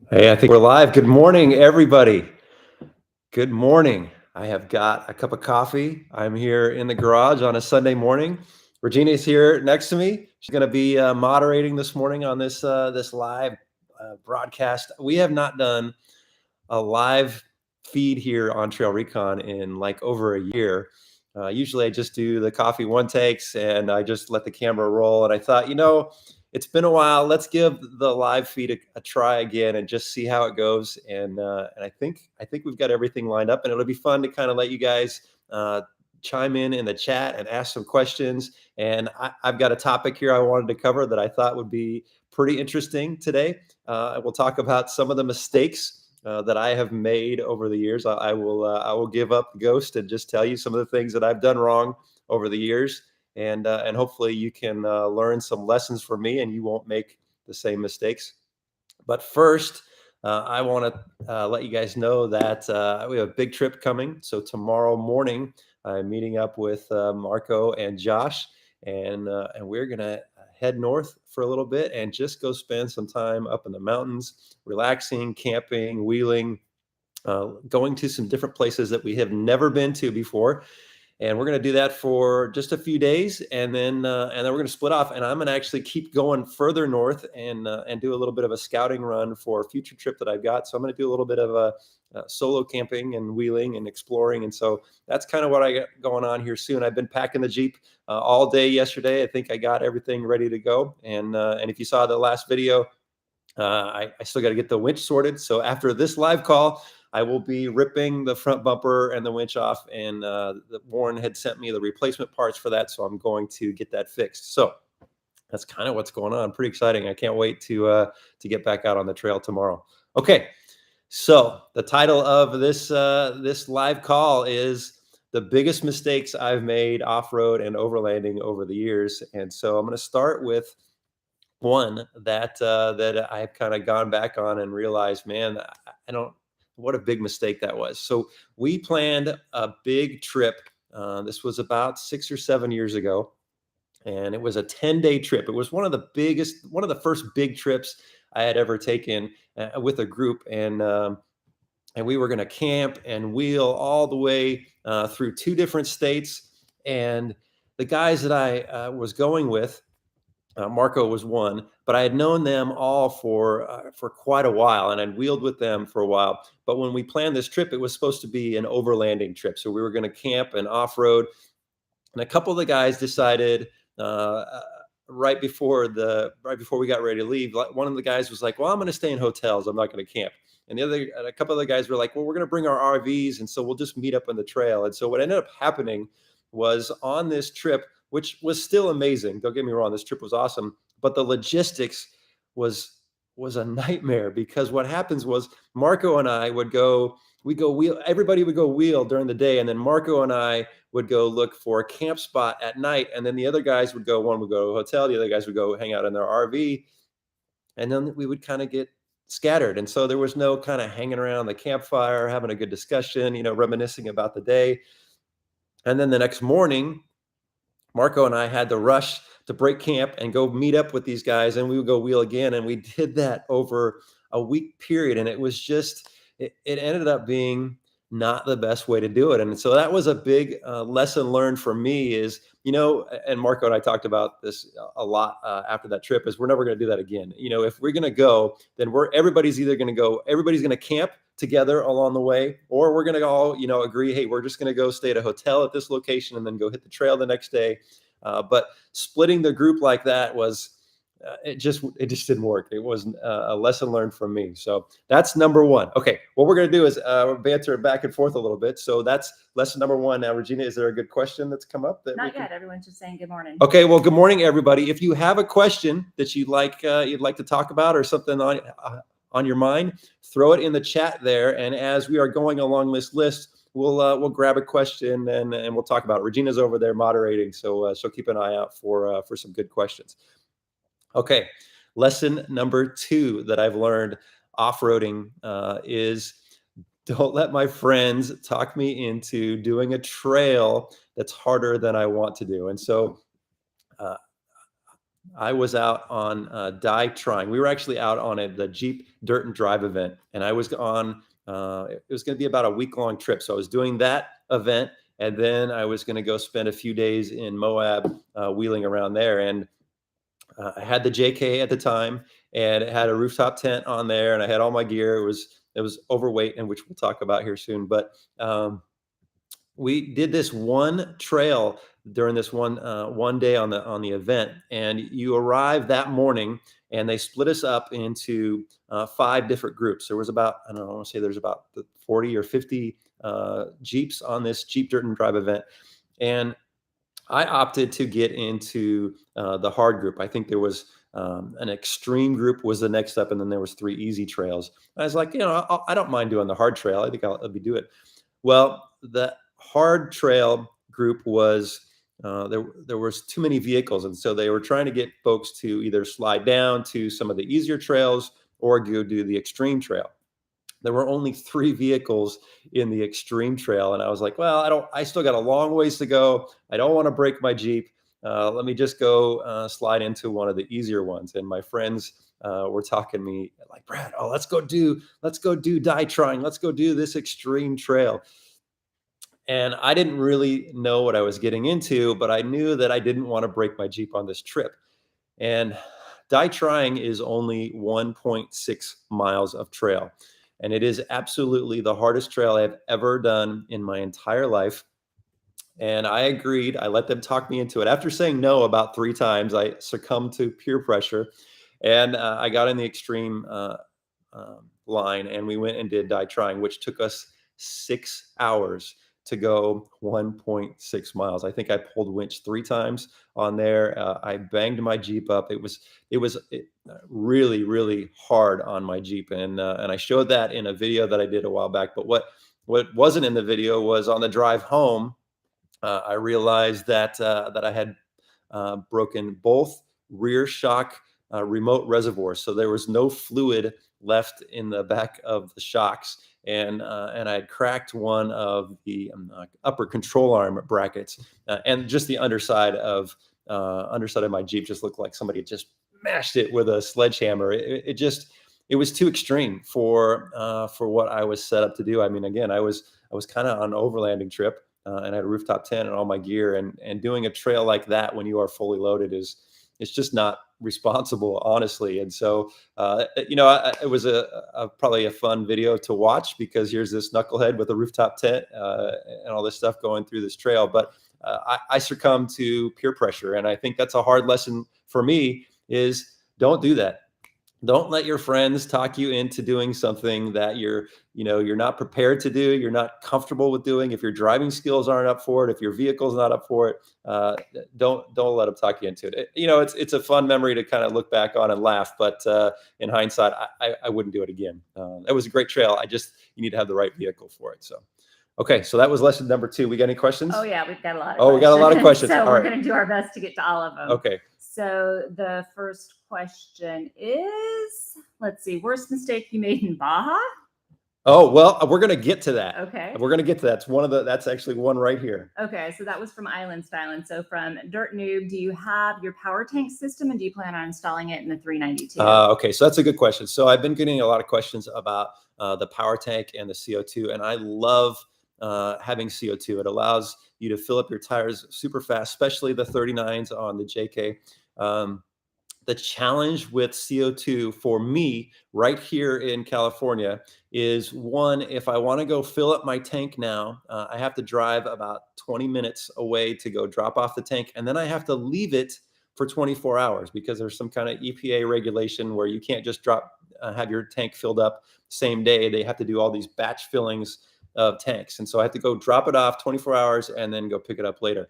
Hey, I think we're live. Good morning, everybody. Good morning. I have got a cup of coffee. I'm here in the garage on a Sunday morning. Regina is here next to me. She's going to be moderating this morning on this live broadcast. We have not done a live feed here on TrailRecon in like over a year. Usually I just do the coffee one takes and I just let the camera roll. And I thought, it's been a while. Let's give the live feed a try again and just see how it goes. And I think we've got everything lined up, and it'll be fun to kind of let you guys chime in the chat and ask some questions. And I've got a topic here I wanted to cover that I thought would be pretty interesting today. We'll talk about some of the mistakes that I have made over the years. I will give up the ghost and just tell you some of the things that I've done wrong over the years, and hopefully you can learn some lessons from me, and you won't make the same mistakes. But first, I want to let you guys know that we have a big trip coming. So tomorrow morning, I'm meeting up with Marco and Josh, and we're gonna head north for a little bit and just go spend some time up in the mountains, relaxing, camping, wheeling, going to some different places that we have never been to before. And we're going to do that for just a few days, and then we're going to split off. And I'm going to actually keep going further north and do a little bit of a scouting run for a future trip that I've got. So I'm going to do a little bit of a solo camping and wheeling and exploring. And so that's kind of what I got going on here soon. I've been packing the Jeep all day yesterday. I think I got everything ready to go. And if you saw the last video, I still got to get the winch sorted. So after this live call, I will be ripping the front bumper and the winch off, and Warren had sent me the replacement parts for that, so I'm going to get that fixed. So that's kind of what's going on. Pretty exciting. I can't wait to get back out on the trail tomorrow. Okay, so the title of this live call is the biggest mistakes I've made off-road and overlanding over the years, and so I'm going to start with one that I've kind of gone back on and realized, man, I don't. What a big mistake that was. So we planned a big trip. This was about 6 or 7 years ago, and it was a 10-day trip. It was one of the first big trips I had ever taken with a group, and we were going to camp and wheel all the way through two different states. And the guys that I was going with, Marco was one, but I had known them all for quite a while, and I'd wheeled with them for a while. But when we planned this trip, it was supposed to be an overlanding trip, so we were going to camp and off road. And a couple of the guys decided right before we got ready to leave, one of the guys was like, "Well, I'm going to stay in hotels. I'm not going to camp." And a couple of the guys were like, "Well, we're going to bring our RVs, and so we'll just meet up on the trail." And so what ended up happening was on this trip, which was still amazing. Don't get me wrong, this trip was awesome, but the logistics was was a nightmare, because what happens was Marco and I would go, we go wheel, everybody would go wheel during the day, and then Marco and I would go look for a camp spot at night, and then the other guys would go, one would go to a hotel, the other guys would go hang out in their RV, and then we would kind of get scattered. And so there was no kind of hanging around the campfire, having a good discussion, reminiscing about the day. And then the next morning, Marco and I had to rush to break camp and go meet up with these guys, and we would go wheel again. And we did that over a week period. And it was just, it ended up being not the best way to do it. And so that was a big lesson learned for me is, and Marco and I talked about this a lot after that trip, is we're never going to do that again. If we're going to go, then everybody's either going to go, everybody's going to camp together along the way, or we're going to all, agree, hey, we're just going to go stay at a hotel at this location and then go hit the trail the next day. But splitting the group like that was, it just didn't work. It was a lesson learned from me. So that's number one. Okay, what we're going to do is banter back and forth a little bit. So that's lesson number one. Now, Regina, is there a good question that's come up? Not yet. Everyone's just saying good morning. Okay, well, good morning, everybody. If you have a question that you'd like to talk about, or something on your mind, throw it in the chat there. And as we are going along this list, we'll grab a question and we'll talk about it. Regina's over there moderating, so she'll keep an eye out for some good questions. Okay, lesson number two that I've learned off-roading is, don't let my friends talk me into doing a trail that's harder than I want to do. And so I was out on die trying. We were actually out on the Jeep Dirt and Drive event, and I was on. It was going to be about a week-long trip, so I was doing that event, and then I was going to go spend a few days in Moab, wheeling around there. And I had the JK at the time, and it had a rooftop tent on there, and I had all my gear. It was overweight, and which we'll talk about here soon. But we did this one trail during this one day on the event, and you arrive that morning, and they split us up into 5 different groups. There was about, I don't know, I want to say there's about 40 or 50 Jeeps on this Jeep Dirt and Drive event, and I opted to get into the hard group. I think there was an extreme group was the next up, and then there was 3 easy trails. I was like, I don't mind doing the hard trail. I think I'll be do it. Well, the hard trail group was there was too many vehicles, and so they were trying to get folks to either slide down to some of the easier trails or go do the extreme trail. There were only 3 vehicles in the extreme trail, and I was like, well, I still got a long ways to go. I don't want to break my Jeep. Let me just go slide into one of the easier ones. And my friends were talking to me like, Brad, oh, let's go do die trying. Let's go do this extreme trail. And I didn't really know what I was getting into, but I knew that I didn't want to break my Jeep on this trip. And die trying is only 1.6 miles of trail. And it is absolutely the hardest trail I've ever done in my entire life. And I agreed. I let them talk me into it. After saying no about 3 times, I succumbed to peer pressure, and I got in the extreme line, and we went and did die trying, which took us 6 hours to go 1.6 miles. I think I pulled winch 3 times on there. I banged my Jeep up. It was really, really hard on my Jeep, and I showed that in a video that I did a while back. But what wasn't in the video was on the drive home. I realized that I had broken both rear shock remote reservoirs, so there was no fluid left in the back of the shocks, and I had cracked one of the upper control arm brackets, and just the underside of my Jeep just looked like somebody had just mashed it with a sledgehammer. It was too extreme for what I was set up to do. I mean, again, I was kind of on an overlanding trip. And I had a rooftop tent and all my gear, and doing a trail like that when you are fully loaded it's just not responsible, honestly. And so, it was probably a fun video to watch, because here's this knucklehead with a rooftop tent and all this stuff going through this trail. But I succumbed to peer pressure, and I think that's a hard lesson for me: is don't do that. Don't let your friends talk you into doing something that you're not prepared to do, you're not comfortable with doing. If your driving skills aren't up for it, if your vehicle's not up for it, don't let them talk you into it. It's a fun memory to kind of look back on and laugh, but in hindsight, I wouldn't do it again. That was a great trail. You need to have the right vehicle for it. So, okay, so that was lesson number 2. We got any questions? Oh yeah, we've got a lot of questions. We got a lot of questions. So all we're right. going to do our best to get to all of them. Okay. So the first question is, let's see, worst mistake you made in Baja? Oh, well, we're going to get to that. Okay. We're going to get to that. That's actually one right here. Okay, so that was from Island Styling. So from Dirt Noob, do you have your power tank system, and do you plan on installing it in the 392? Okay, so that's a good question. So I've been getting a lot of questions about the power tank and the CO2, and I love having CO2. It allows you to fill up your tires super fast, especially the 39s on the JK. The challenge with CO2 for me right here in California is, one, if I want to go fill up my tank now, I have to drive about 20 minutes away to go drop off the tank. And then I have to leave it for 24 hours because there's some kind of EPA regulation where you can't just have your tank filled up same day. They have to do all these batch fillings of tanks. And so I have to go drop it off 24 hours and then go pick it up later.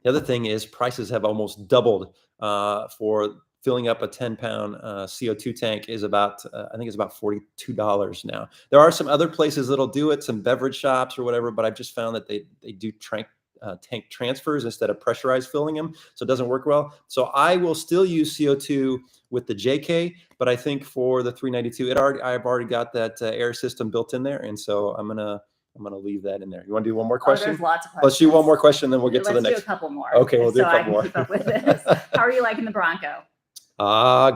The other thing is prices have almost doubled for filling up a 10-pound CO2 tank is about, I think it's about $42 now. There are some other places that'll do it, some beverage shops or whatever, but I've just found that they do tank transfers instead of pressurized filling them. So it doesn't work well. So I will still use CO2 with the JK, but I think for the 392, I've already got that air system built in there. And so I'm going to I'm going to leave that in there. You want to do one more Oh, question? there's lots of questions. Let's do one more question, then we'll get to the Let's next. do a couple more. Okay, we'll do a couple more. So I can keep up with this. How are you liking the Bronco?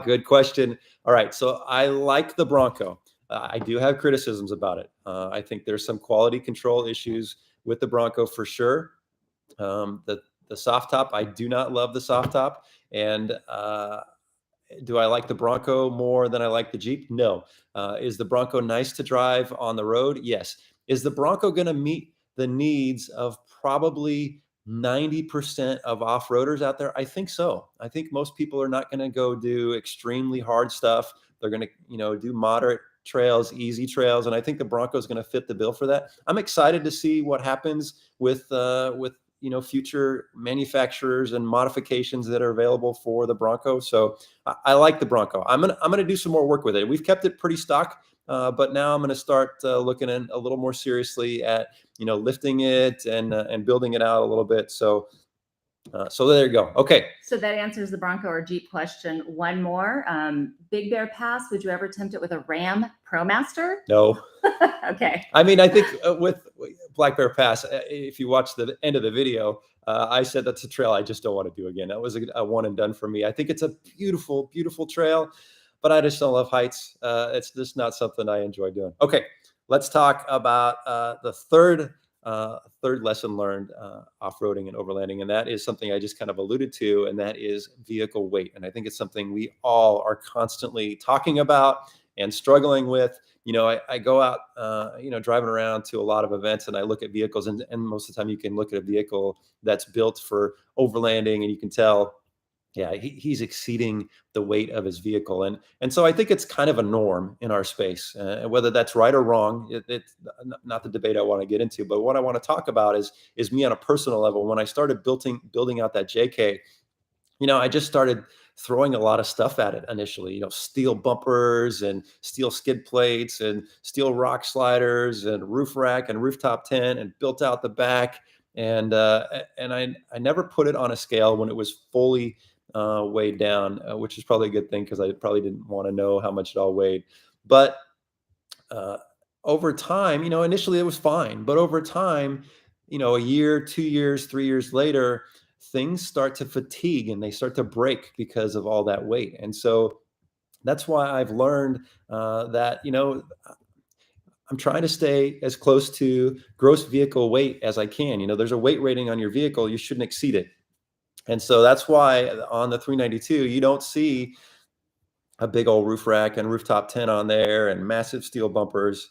Good question. All right, so I like the Bronco. I do have criticisms about it. I think there's some quality control issues with the Bronco for sure. The soft top, I do not love the soft top. And do I like the Bronco more than I like the Jeep? No. Is the Bronco nice to drive on the road? Yes. Is the Bronco going to meet the needs of probably 90% of off-roaders out there? I think so. I think most people are not going to go do extremely hard stuff. They're going to, do moderate trails, easy trails, and I think the Bronco is going to fit the bill for that. I'm excited to see what happens with future manufacturers and modifications that are available for the Bronco. So I like the Bronco. I'm gonna do some more work with it. We've kept it pretty stock, but now I'm gonna start looking in a little more seriously at lifting it and building it out a little bit. So there you go. Okay. So that answers the Bronco or Jeep question. One more. Big Bear Pass. Would you ever attempt it with a Ram ProMaster? No. Okay. I mean, I think with Black Bear Pass, if you watch the end of the video, I said that's a trail I just don't want to do again. That was a one and done for me. I think it's a beautiful, beautiful trail, but I just don't love heights. It's just not something I enjoy doing. Okay, let's talk about the third lesson learned off-roading and overlanding, and that is something I just kind of alluded to, and that is vehicle weight. And I think it's something we all are constantly talking about and struggling with. I go out, driving around to a lot of events, and I look at vehicles, and most of the time you can look at a vehicle that's built for overlanding, and you can tell, yeah, he's exceeding the weight of his vehicle. And so I think it's kind of a norm in our space, whether that's right or wrong. It's not the debate I want to get into, but what I want to talk about is me on a personal level. When I started building out that JK, I just started throwing a lot of stuff at it initially, steel bumpers and steel skid plates and steel rock sliders and roof rack and rooftop tent, and built out the back. And I never put it on a scale when it was fully weighed down, which is probably a good thing, because I probably didn't want to know how much it all weighed. But over time, initially it was fine, but over time, a year, 2 years, 3 years later, things start to fatigue and they start to break because of all that weight. And so that's why I've learned that, I'm trying to stay as close to gross vehicle weight as I can. There's a weight rating on your vehicle, you shouldn't exceed it. And so that's why on the 392, you don't see a big old roof rack and rooftop tent on there and massive steel bumpers.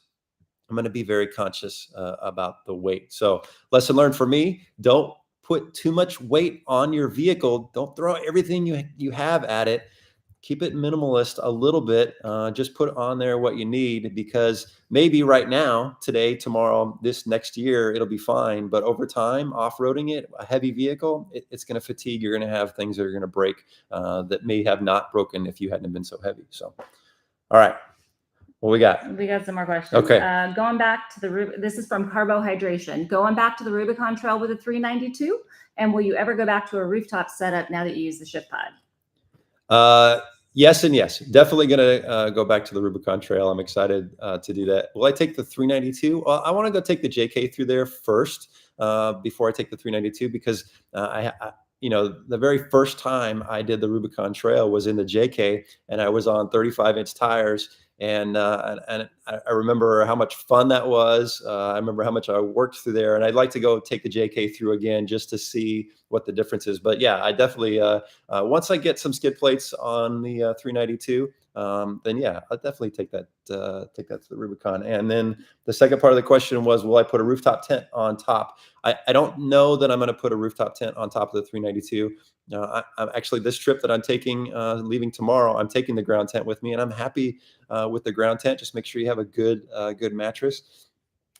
I'm going to be very conscious about the weight. So lesson learned for me: don't put too much weight on your vehicle. Don't throw everything you have at it. Keep it minimalist a little bit. Just put on there what you need, because maybe right now, today, tomorrow, this next year, it'll be fine. But over time, off-roading it, a heavy vehicle, it's going to fatigue. You're going to have things that are going to break that may have not broken if you hadn't been so heavy. So, all right. What we got? We got some more questions. Okay. Going back to this is from Carbohydration. Going back to the Rubicon Trail with a 392, and will you ever go back to a rooftop setup now that you use the shift pod? Yes and yes. Definitely going to go back to the Rubicon Trail. I'm excited to do that. Will I take the 392? Well, I want to go take the JK through there first before I take the 392, because the very first time I did the Rubicon Trail was in the JK, and I was on 35-inch tires. And I remember how much fun that was. I remember how much I worked through there, and I'd like to go take the JK through again just to see what the difference is. But yeah, I definitely once I get some skid plates on the 392, then yeah, I'll definitely take that to the Rubicon. And then the second part of the question was, will I put a rooftop tent on top? I don't know that I'm going to put a rooftop tent on top of the 392. I'm actually, this trip that I'm taking, leaving tomorrow, I'm taking the ground tent with me, and I'm happy with the ground tent. Just make sure you have a good mattress.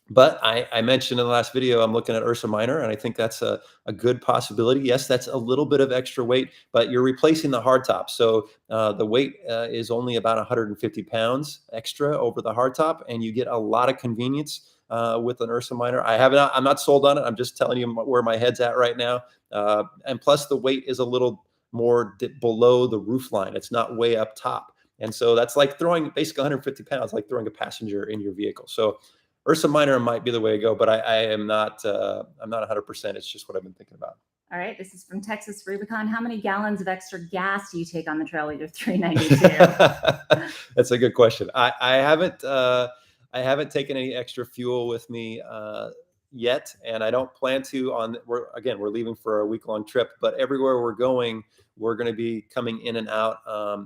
But I mentioned in the last video, I'm looking at Ursa Minor, and I think that's a good possibility. Yes, that's a little bit of extra weight, but you're replacing the hardtop. So the weight is only about 150 pounds extra over the hardtop, and you get a lot of convenience with an Ursa Minor. I'm not sold on it. I'm just telling you where my head's at right now. And plus, the weight is a little more below the roof line. It's not way up top. And so that's like throwing basically 150 pounds, like throwing a passenger in your vehicle. So Ursa Minor might be the way to go, but I am not, I'm not 100%. It's just what I've been thinking about. All right, this is from Texas Rubicon. How many gallons of extra gas do you take on the Trailgator 392? That's a good question. I haven't taken any extra fuel with me yet, and I don't plan to. We're leaving for a week-long trip, but everywhere we're going, we're going to be coming in and out,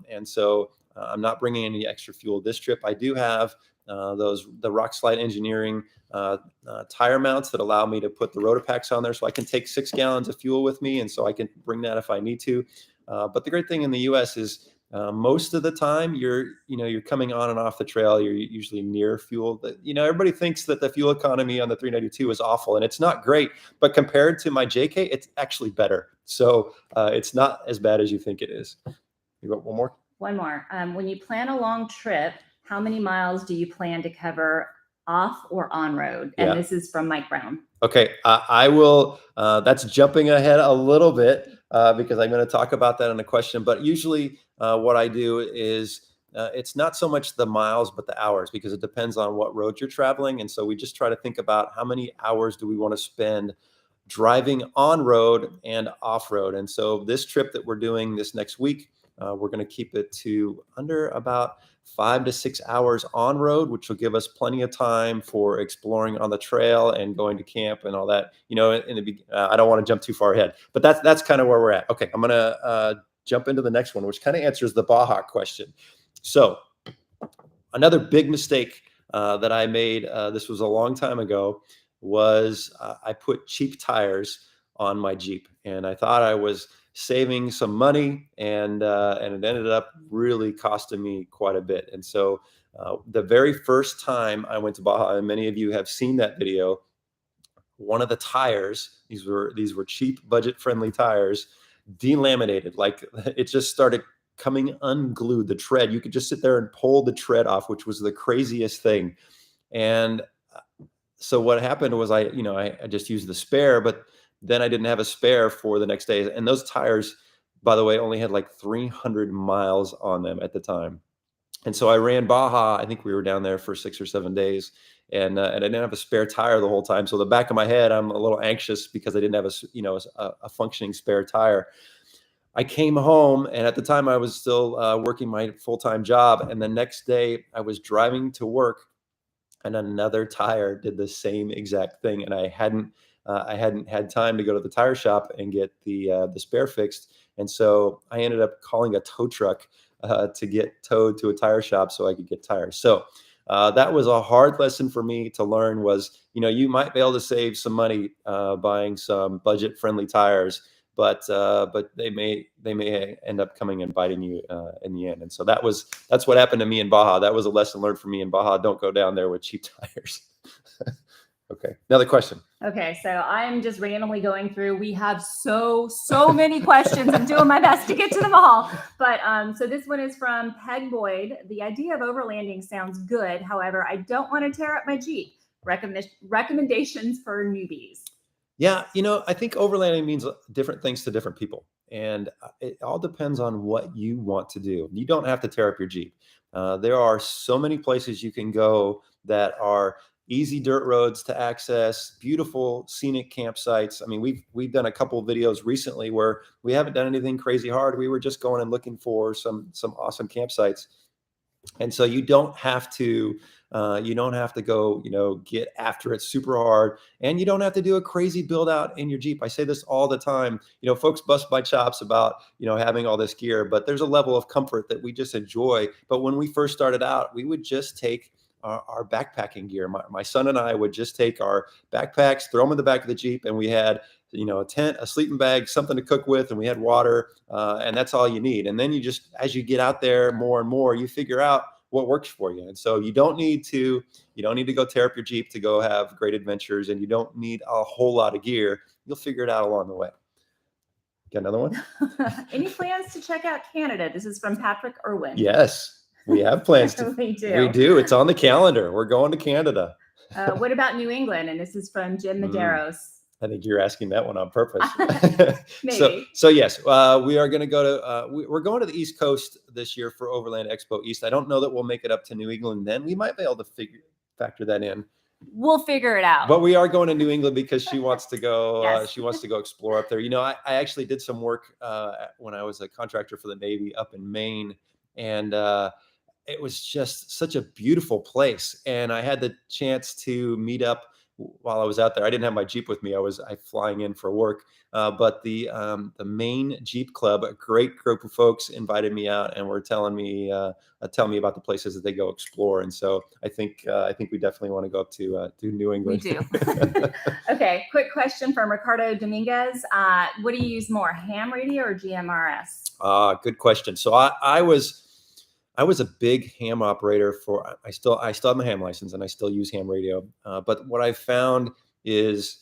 and so I'm not bringing any extra fuel this trip. I do have the Rock Slide Engineering tire mounts that allow me to put the Rotopacks on there, so I can take 6 gallons of fuel with me, and so I can bring that if I need to. But the great thing in the U.S. is most of the time you're coming on and off the trail. You're usually near fuel. Everybody thinks that the fuel economy on the 392 is awful, and it's not great. But compared to my JK, it's actually better. So it's not as bad as you think it is. You got one more? One more. When you plan a long trip, how many miles do you plan to cover off or on road? And this is from Mike Brown. Okay, I will. That's jumping ahead a little bit because I'm going to talk about that in a question. But usually what I do is it's not so much the miles, but the hours, because it depends on what road you're traveling. And so we just try to think about how many hours do we want to spend driving on road and off road. And so this trip that we're doing this next week, we're going to keep it to under about 5 to 6 hours on road, which will give us plenty of time for exploring on the trail and going to camp and all that. I don't want to jump too far ahead, but that's kind of where we're at. Okay, I'm going to jump into the next one, which kind of answers the Baja question. So another big mistake that I made, this was a long time ago, was I put cheap tires on my Jeep, and I thought I was saving some money, and it ended up really costing me quite a bit. And so the very first time I went to Baja, and many of you have seen that video, one of the tires, these were cheap, budget-friendly tires, delaminated. Like, it just started coming unglued. The tread, you could just sit there and pull the tread off, which was the craziest thing. And so what happened was I just used the spare, but then I didn't have a spare for the next day. And those tires, by the way, only had like 300 miles on them at the time. And so I ran Baja. I think we were down there for 6 or 7 days, and I didn't have a spare tire the whole time. So the back of my head, I'm a little anxious because I didn't have a functioning spare tire. I came home, and at the time I was still working my full-time job. And the next day I was driving to work, and another tire did the same exact thing. And I hadn't had time to go to the tire shop and get the spare fixed. And so I ended up calling a tow truck to get towed to a tire shop so I could get tires. So that was a hard lesson for me to learn, was, you might be able to save some money buying some budget-friendly tires, but they may end up coming and biting you in the end. And so that's what happened to me in Baja. That was a lesson learned for me in Baja. Don't go down there with cheap tires. Okay, another question. Okay, so I'm just randomly going through. We have so many questions. I'm doing my best to get to them all. But so this one is from Peg Boyd. The idea of overlanding sounds good. However, I don't want to tear up my Jeep. Recommendations for newbies. Yeah, I think overlanding means different things to different people. And it all depends on what you want to do. You don't have to tear up your Jeep. There are so many places you can go that are easy dirt roads to access, beautiful scenic campsites. I mean, we've done a couple of videos recently where we haven't done anything crazy hard. We were just going and looking for some awesome campsites. And so you don't have to go, get after it super hard, and you don't have to do a crazy build out in your Jeep. I say this all the time. Folks bust my chops about, having all this gear, but there's a level of comfort that we just enjoy. But when we first started out, we would just take our backpacking gear. My son and I would just take our backpacks, throw them in the back of the Jeep, and we had, a tent, a sleeping bag, something to cook with, and we had water, and that's all you need. And then as you get out there more and more, you figure out what works for you. And so you don't need to go tear up your Jeep to go have great adventures, and you don't need a whole lot of gear. You'll figure it out along the way. Got another one? Any plans to check out Canada? This is from Patrick Irwin. Yes. We have plans to. We do. We do. It's on the calendar. We're going to Canada. What about New England? And this is from Jim Medeiros. I think you're asking that one on purpose. Maybe. So yes, we are going to go to. We're going to the East Coast this year for Overland Expo East. I don't know that we'll make it up to New England then. We might be able to factor that in. we'll figure it out. But we are going to New England because she wants to go. Yes. She wants to go explore up there. You know, I actually did some work when I was a contractor for the Navy up in Maine, and it was just such a beautiful place. And I had the chance to meet up while I was out there. I didn't have my Jeep with me. I flying in for work. But the Maine Jeep Club, a great group of folks, invited me out and were telling me about the places that they go explore. And so I think we definitely want to go up to New England. We do. Okay, quick question from Ricardo Dominguez. What do you use more, ham radio or GMRS? Good question. So I was a big ham operator for. I still have my ham license and I still use ham radio. But what I found is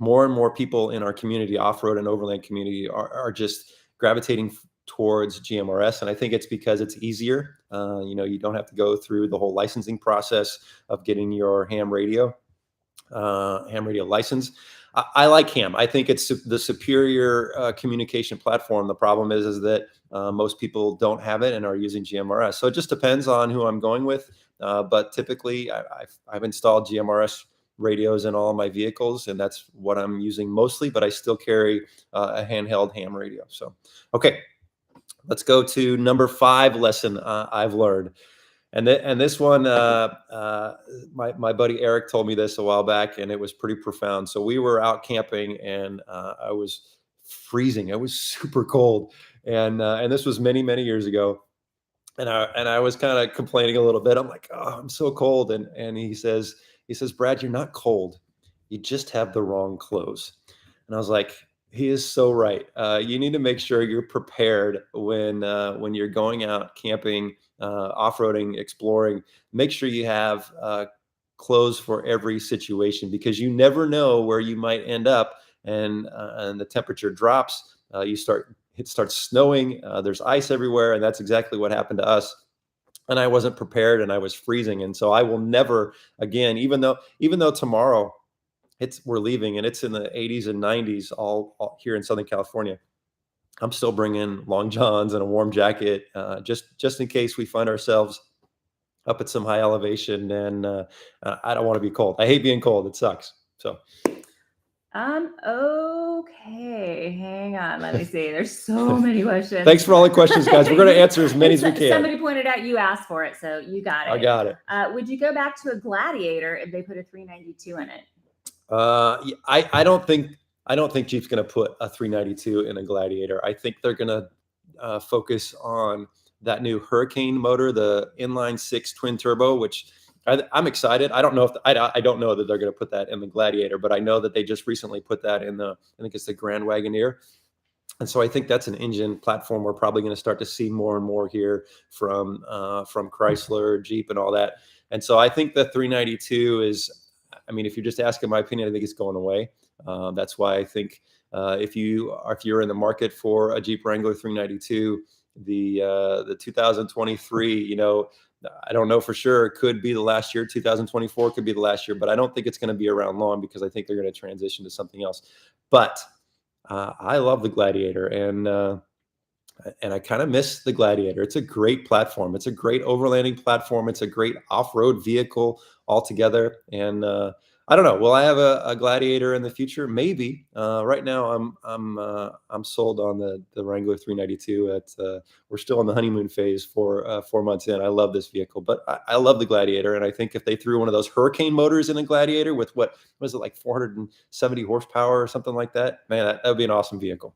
more and more people in our community, off-road and overland community, are just gravitating towards GMRS. And I think it's because it's easier. You know, you don't have to go through the whole licensing process of getting your ham radio license. I like ham. I think it's the superior communication platform. The problem is that most people don't have it and are using GMRS. So it just depends on who I'm going with. But typically I've installed GMRS radios in all of my vehicles, and that's what I'm using mostly, but I still carry a handheld ham radio. So, okay, let's go to number 5 lesson I've learned. And this one, my buddy Eric told me this a while back, and it was pretty profound. So we were out camping, and I was freezing. It was super cold, and this was many years ago. And I was kind of complaining a little bit. I'm like, oh, I'm so cold. And he says, Brad, you're not cold. You just have the wrong clothes. And I was like, he is so right. You need to make sure you're prepared when you're going out camping, off-roading, exploring. Make sure you have clothes for every situation, because you never know where you might end up. And the temperature drops. It starts snowing. There's ice everywhere, and that's exactly what happened to us. And I wasn't prepared, and I was freezing. And so I will never again, even though tomorrow we're leaving and it's in the 80s and 90s all here in Southern California, I'm still bringing long johns and a warm jacket, just in case we find ourselves up at some high elevation. And I don't want to be cold. I hate being cold. It sucks. So. Okay, hang on. Let me see. There's so many questions. Thanks for all the questions, guys. We're going to answer as many as we can. Somebody pointed out you asked for it, so you got it. I got it. Would you go back to a Gladiator if they put a 392 in it? I don't think Jeep's going to put a 392 in a Gladiator. I think they're going to focus on that new Hurricane motor, the inline 6 twin turbo, which I'm excited. I don't know I don't know that they're going to put that in the Gladiator, but I know that they just recently put that in I think it's the Grand Wagoneer. And so I think that's an engine platform we're probably going to start to see more and more here from Chrysler, Jeep, and all that. And so I think the 392 is, I mean, if you're just asking my opinion, I think it's going away. That's why I think if you're in the market for a Jeep Wrangler 392, the 2023, you know, I don't know for sure. It could be the last year. 2024 could be the last year, but I don't think it's going to be around long, because I think they're going to transition to something else. But I love the Gladiator, and I kind of miss the Gladiator. It's a great platform. It's a great overlanding platform. It's a great off-road vehicle altogether. And I don't know. Will I have a Gladiator in the future? Maybe. Right now, I'm sold on the Wrangler 392. We're still in the honeymoon phase for 4 months in. I love this vehicle, but I love the Gladiator. And I think if they threw one of those Hurricane motors in a Gladiator with what was it, like 470 horsepower or something like that, man, that would be an awesome vehicle.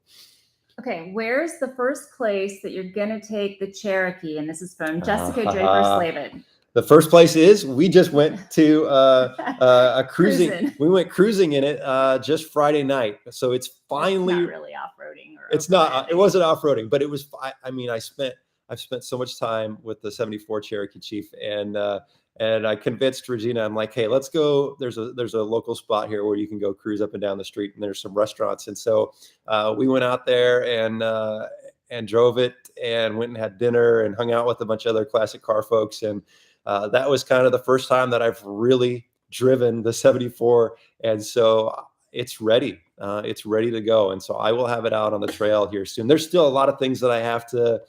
Okay, where's the first place that you're going to take the Cherokee? And this is from Jessica Draper-Slavin. The first place is we just went to a cruising. We went cruising in it just Friday night. So it's finally not really off-roading. It's not. It wasn't off-roading, but it was. I mean, I've spent so much time with the '74 Cherokee Chief, and I convinced Regina. I'm like, hey, let's go. There's a local spot here where you can go cruise up and down the street, and there's some restaurants. And so we went out there and drove it, and went and had dinner and hung out with a bunch of other classic car folks. And that was kind of the first time that I've really driven the 74. And so it's ready. It's ready to go. And so I will have it out on the trail here soon. There's still a lot of things that I have to,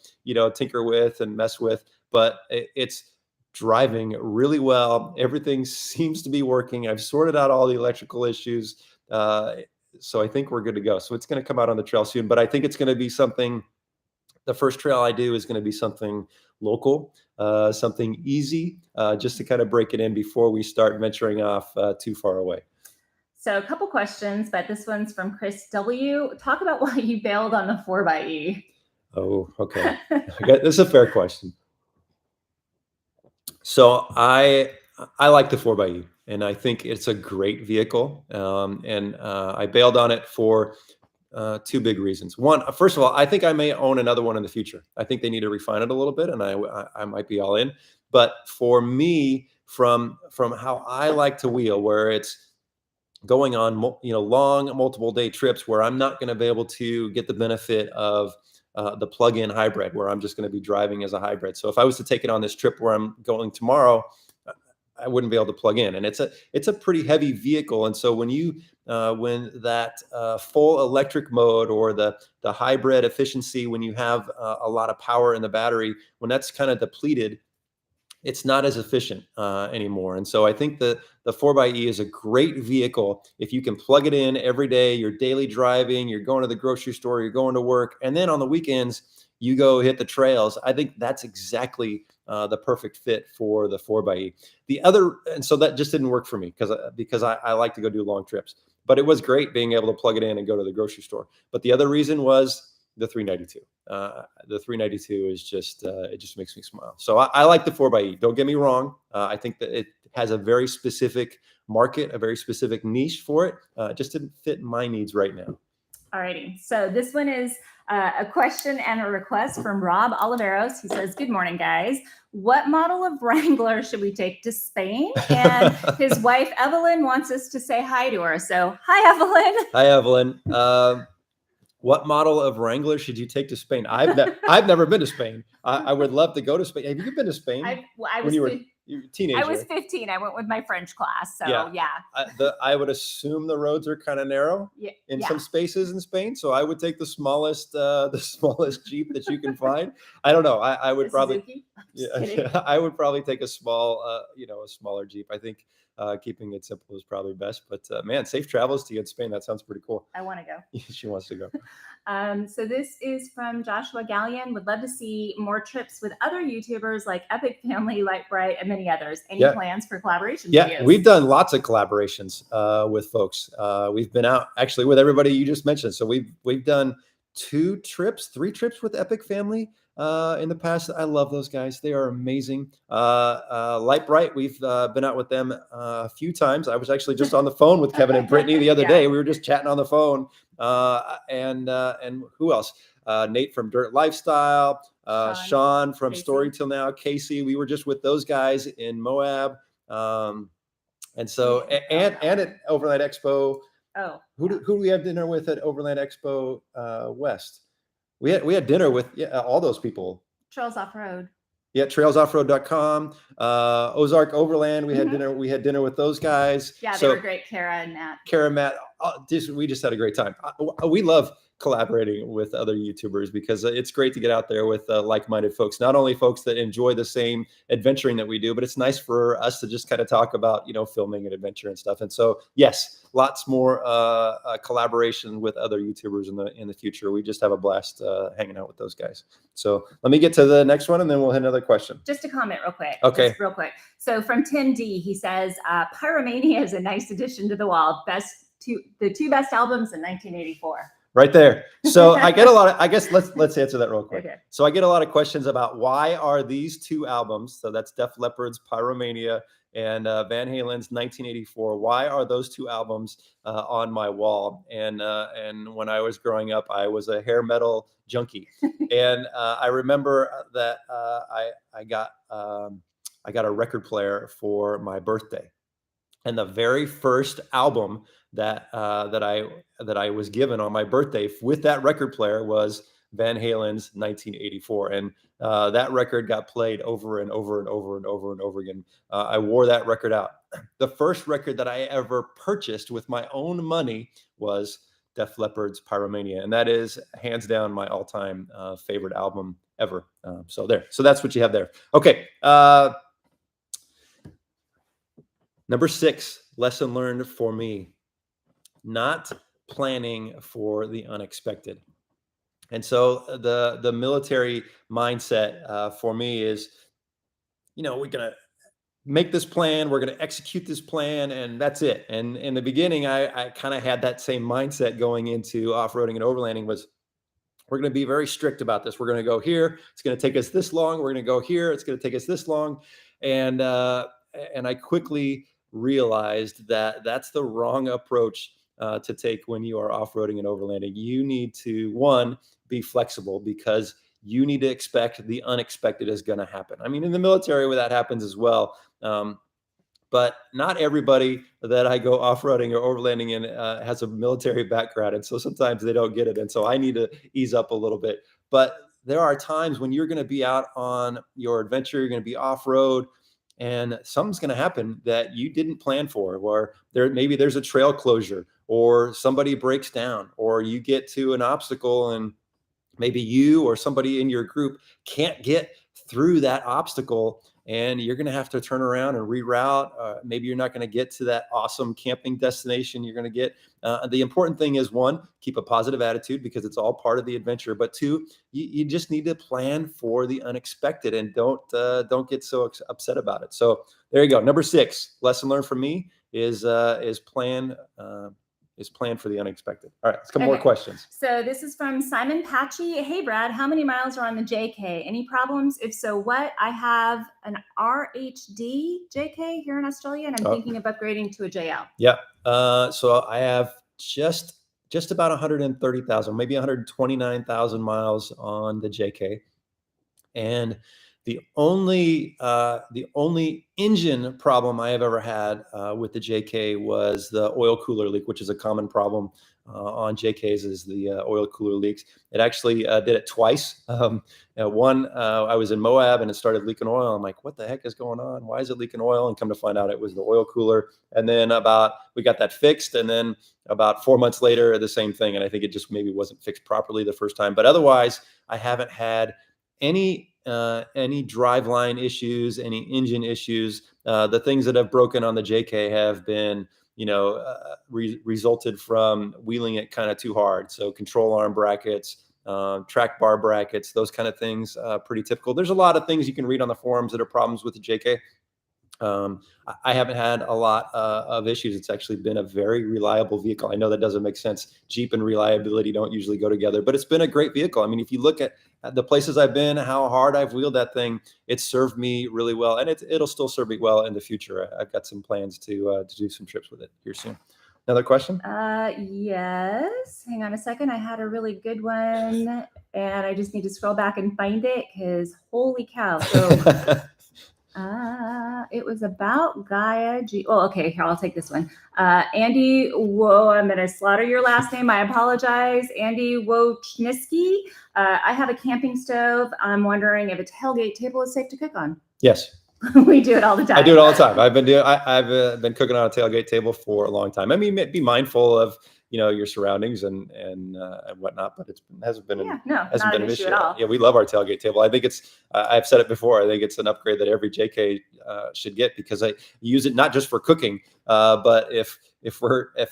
tinker with and mess with, but it's driving really well. Everything seems to be working. I've sorted out all the electrical issues. So I think we're good to go. So it's going to come out on the trail soon, but I think it's going to be something. The first trail I do is going to be something local, something easy, just to kind of break it in before we start venturing off too far away. So a couple questions, but this one's from Chris W. Talk about why you bailed on the 4xe. Oh, okay. This is a fair question. So I like the 4xe, and I think it's a great vehicle. And I bailed on it for two big reasons. One, first of all, I think I may own another one in the future. I think they need to refine it a little bit, and I might be all in. But for me, from how I like to wheel, where it's going on long multiple day trips where I'm not going to be able to get the benefit of the plug-in hybrid, where I'm just going to be driving as a hybrid. So if I was to take it on this trip where I'm going tomorrow, I wouldn't be able to plug in, and it's a pretty heavy vehicle. And so when that full electric mode or the hybrid efficiency, when you have a lot of power in the battery, when that's kind of depleted, it's not as efficient anymore. And so I think the 4xe is a great vehicle if you can plug it in every day. You're daily driving, you're going to the grocery store, you're going to work, and then on the weekends you go hit the trails. I think that's exactly the perfect fit for the 4xe. And so that just didn't work for me because I like to go do long trips. But it was great being able to plug it in and go to the grocery store. But the other reason was the 392. The 392 is just it just makes me smile. So I like the 4xe. Don't get me wrong. I think that it has a very specific market, a very specific niche for it. It just didn't fit my needs right now. Alrighty. So this one is a question and a request from Rob Oliveros. He says, "Good morning, guys. What model of Wrangler should we take to Spain?" And his wife Evelyn wants us to say hi to her. So hi, Evelyn. Hi, Evelyn. What model of Wrangler should you take to Spain? I've never been to Spain. I would love to go to Spain. Have you been to Spain? I when you were a teenager? I was 15. I went with my French class. So yeah. I would assume the roads are kind of narrow in some spaces in Spain. So I would take the smallest Jeep that you can find. I don't know. I would probably I would probably take a small a smaller Jeep. I think keeping it simple is probably best. But man, safe travels to you in Spain. That sounds pretty cool. I want to go. She wants to go. So this is from Joshua Gallion. Would love to see more trips with other YouTubers like Epic Family, Light Bright, and many others. Any plans for collaborations? Yeah, we've done lots of collaborations with folks. We've been out actually with everybody you just mentioned. So we've done 3 trips with Epic Family in the past. I love those guys. They are amazing. Light Bright, we've been out with them a few times. I was actually just on the phone with Kevin and Brittany the other day. We were just chatting on the phone. And who else? Nate from Dirt Lifestyle, Sean from Casey. Story Till Now, Casey. We were just with those guys in Moab. And so, and at Overland Expo. Oh, who do we have dinner with at Overland Expo West? We had dinner with all those people. Trails Off-Road. Yeah, trailsoffroad.com. Ozark Overland. We had dinner with those guys. Yeah, they were great. Kara and Matt. We just had a great time. We love collaborating with other YouTubers because it's great to get out there with like-minded folks, not only folks that enjoy the same adventuring that we do, but it's nice for us to just kind of talk about, filming and adventure and stuff. And so, yes, lots more collaboration with other YouTubers in the future. We just have a blast hanging out with those guys. So let me get to the next one and then we'll hit another question. Just a comment real quick. Okay. Just real quick. So from Tim D, he says, Pyromania is a nice addition to the wall. The 2 best albums in 1984. Right there. So I get a lot of, I guess let's answer that real quick. Okay. So I get a lot of questions about why are these 2 albums, so that's Def Leppard's Pyromania and Van Halen's 1984, why are those 2 albums on my wall? And when I was growing up, I was a hair metal junkie. And I remember that I got a record player for my birthday. And the very first album that I was given on my birthday with that record player was Van Halen's 1984, and that record got played over and over and over and over and over again. I wore that record out. The first record that I ever purchased with my own money was Def Leppard's Pyromania, and that is hands down my all-time favorite album ever. So that's what you have there. Okay. Number 6, lesson learned for me, not planning for the unexpected. And so the military mindset for me is, we're gonna make this plan, we're gonna execute this plan, and that's it. And in the beginning, I kind of had that same mindset going into off-roading and overlanding was, we're going to be very strict about this. We're going to go here. It's going to take us this long. We're going to go here. It's going to take us this long. And I quickly realized that that's the wrong approach to take when you are off-roading and overlanding. You need to, one, be flexible, because you need to expect the unexpected is going to happen. I mean, in the military, where that happens as well. But not everybody that I go off-roading or overlanding in has a military background. And so sometimes they don't get it. And so I need to ease up a little bit. But there are times when you're going to be out on your adventure, you're going to be off-road, and something's going to happen that you didn't plan for, or maybe there's a trail closure, or somebody breaks down, or you get to an obstacle and maybe you or somebody in your group can't get through that obstacle, and you're going to have to turn around and reroute. Maybe you're not going to get to that awesome camping destination you're going to get. The important thing is, one, keep a positive attitude, because it's all part of the adventure. But two, you just need to plan for the unexpected, and don't get so upset about it. So there you go. Number 6, lesson learned from me is plan. Is plan for the unexpected. All right, let's come more questions. So this is from Simon Patchy. Hey, Brad, how many miles are on the JK? Any problems? If so, what? I have an RHD JK here in Australia, and I'm thinking of upgrading to a JL. Yeah. So I have just about 130,000, maybe 129,000 miles on the JK. And the only engine problem I have ever had with the JK was the oil cooler leak, which is a common problem on JKs, is the oil cooler leaks. It actually did it twice. One, I was in Moab and it started leaking oil. I'm like, what the heck is going on? Why is it leaking oil? And come to find out, it was the oil cooler. And then we got that fixed. And then about 4 months later, the same thing. And I think it just maybe wasn't fixed properly the first time. But otherwise, I haven't had any driveline issues, any engine issues. The things that have broken on the JK have been, resulted from wheeling it kind of too hard. So control arm brackets, track bar brackets, those kind of things, pretty typical. There's a lot of things you can read on the forums that are problems with the JK. I haven't had a lot of issues. It's actually been a very reliable vehicle. I know that doesn't make sense. Jeep and reliability don't usually go together, but it's been a great vehicle. I mean, if you look at the places I've been, how hard I've wheeled that thing, it's served me really well, and it'll still serve me well in the future. I've got some plans to do some trips with it here soon. Another question? Yes. Hang on a second. I had a really good one, and I just need to scroll back and find it, because holy cow. So it was about Gaia G. Oh, okay. Here, I'll take this one. Andy, whoa, I'm going to slaughter your last name. I apologize. Andy Wojnicki. I have a camping stove. I'm wondering if a tailgate table is safe to cook on. Yes. We do it all the time. I do it all the time. I've been cooking on a tailgate table for a long time. I mean, be mindful of your surroundings and whatnot, but hasn't been an issue at all. Yeah, we love our tailgate table. I think I've said it before, I think it's an upgrade that every JK should get, because I use it not just for cooking, but if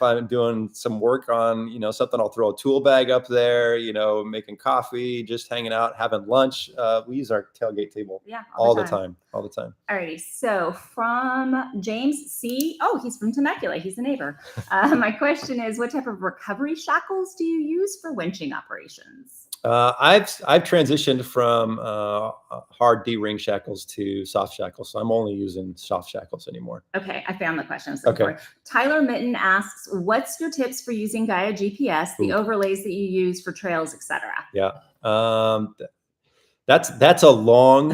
I'm doing some work on something, I'll throw a tool bag up there, making coffee, just hanging out, having lunch. We use our tailgate table all the time. Alrighty, so from James C. Oh, he's from Temecula. He's a neighbor. My question is, what type of recovery shackles do you use for winching operations? I've transitioned from hard D-ring shackles to soft shackles, so I'm only using soft shackles anymore. Okay, I found the question. Okay. Tyler Mitten asks, what's your tips for using Gaia GPS, the overlays that you use for trails, etc.? Yeah, that's a long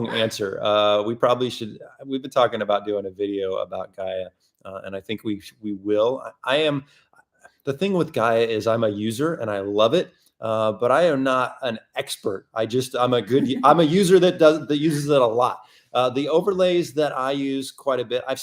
answer. We probably should. We've been talking about doing a video about Gaia, and I think we will. The thing with Gaia is I'm a user and I love it. But I am not an expert. I'm a user that uses it a lot. The overlays that I use quite a bit, I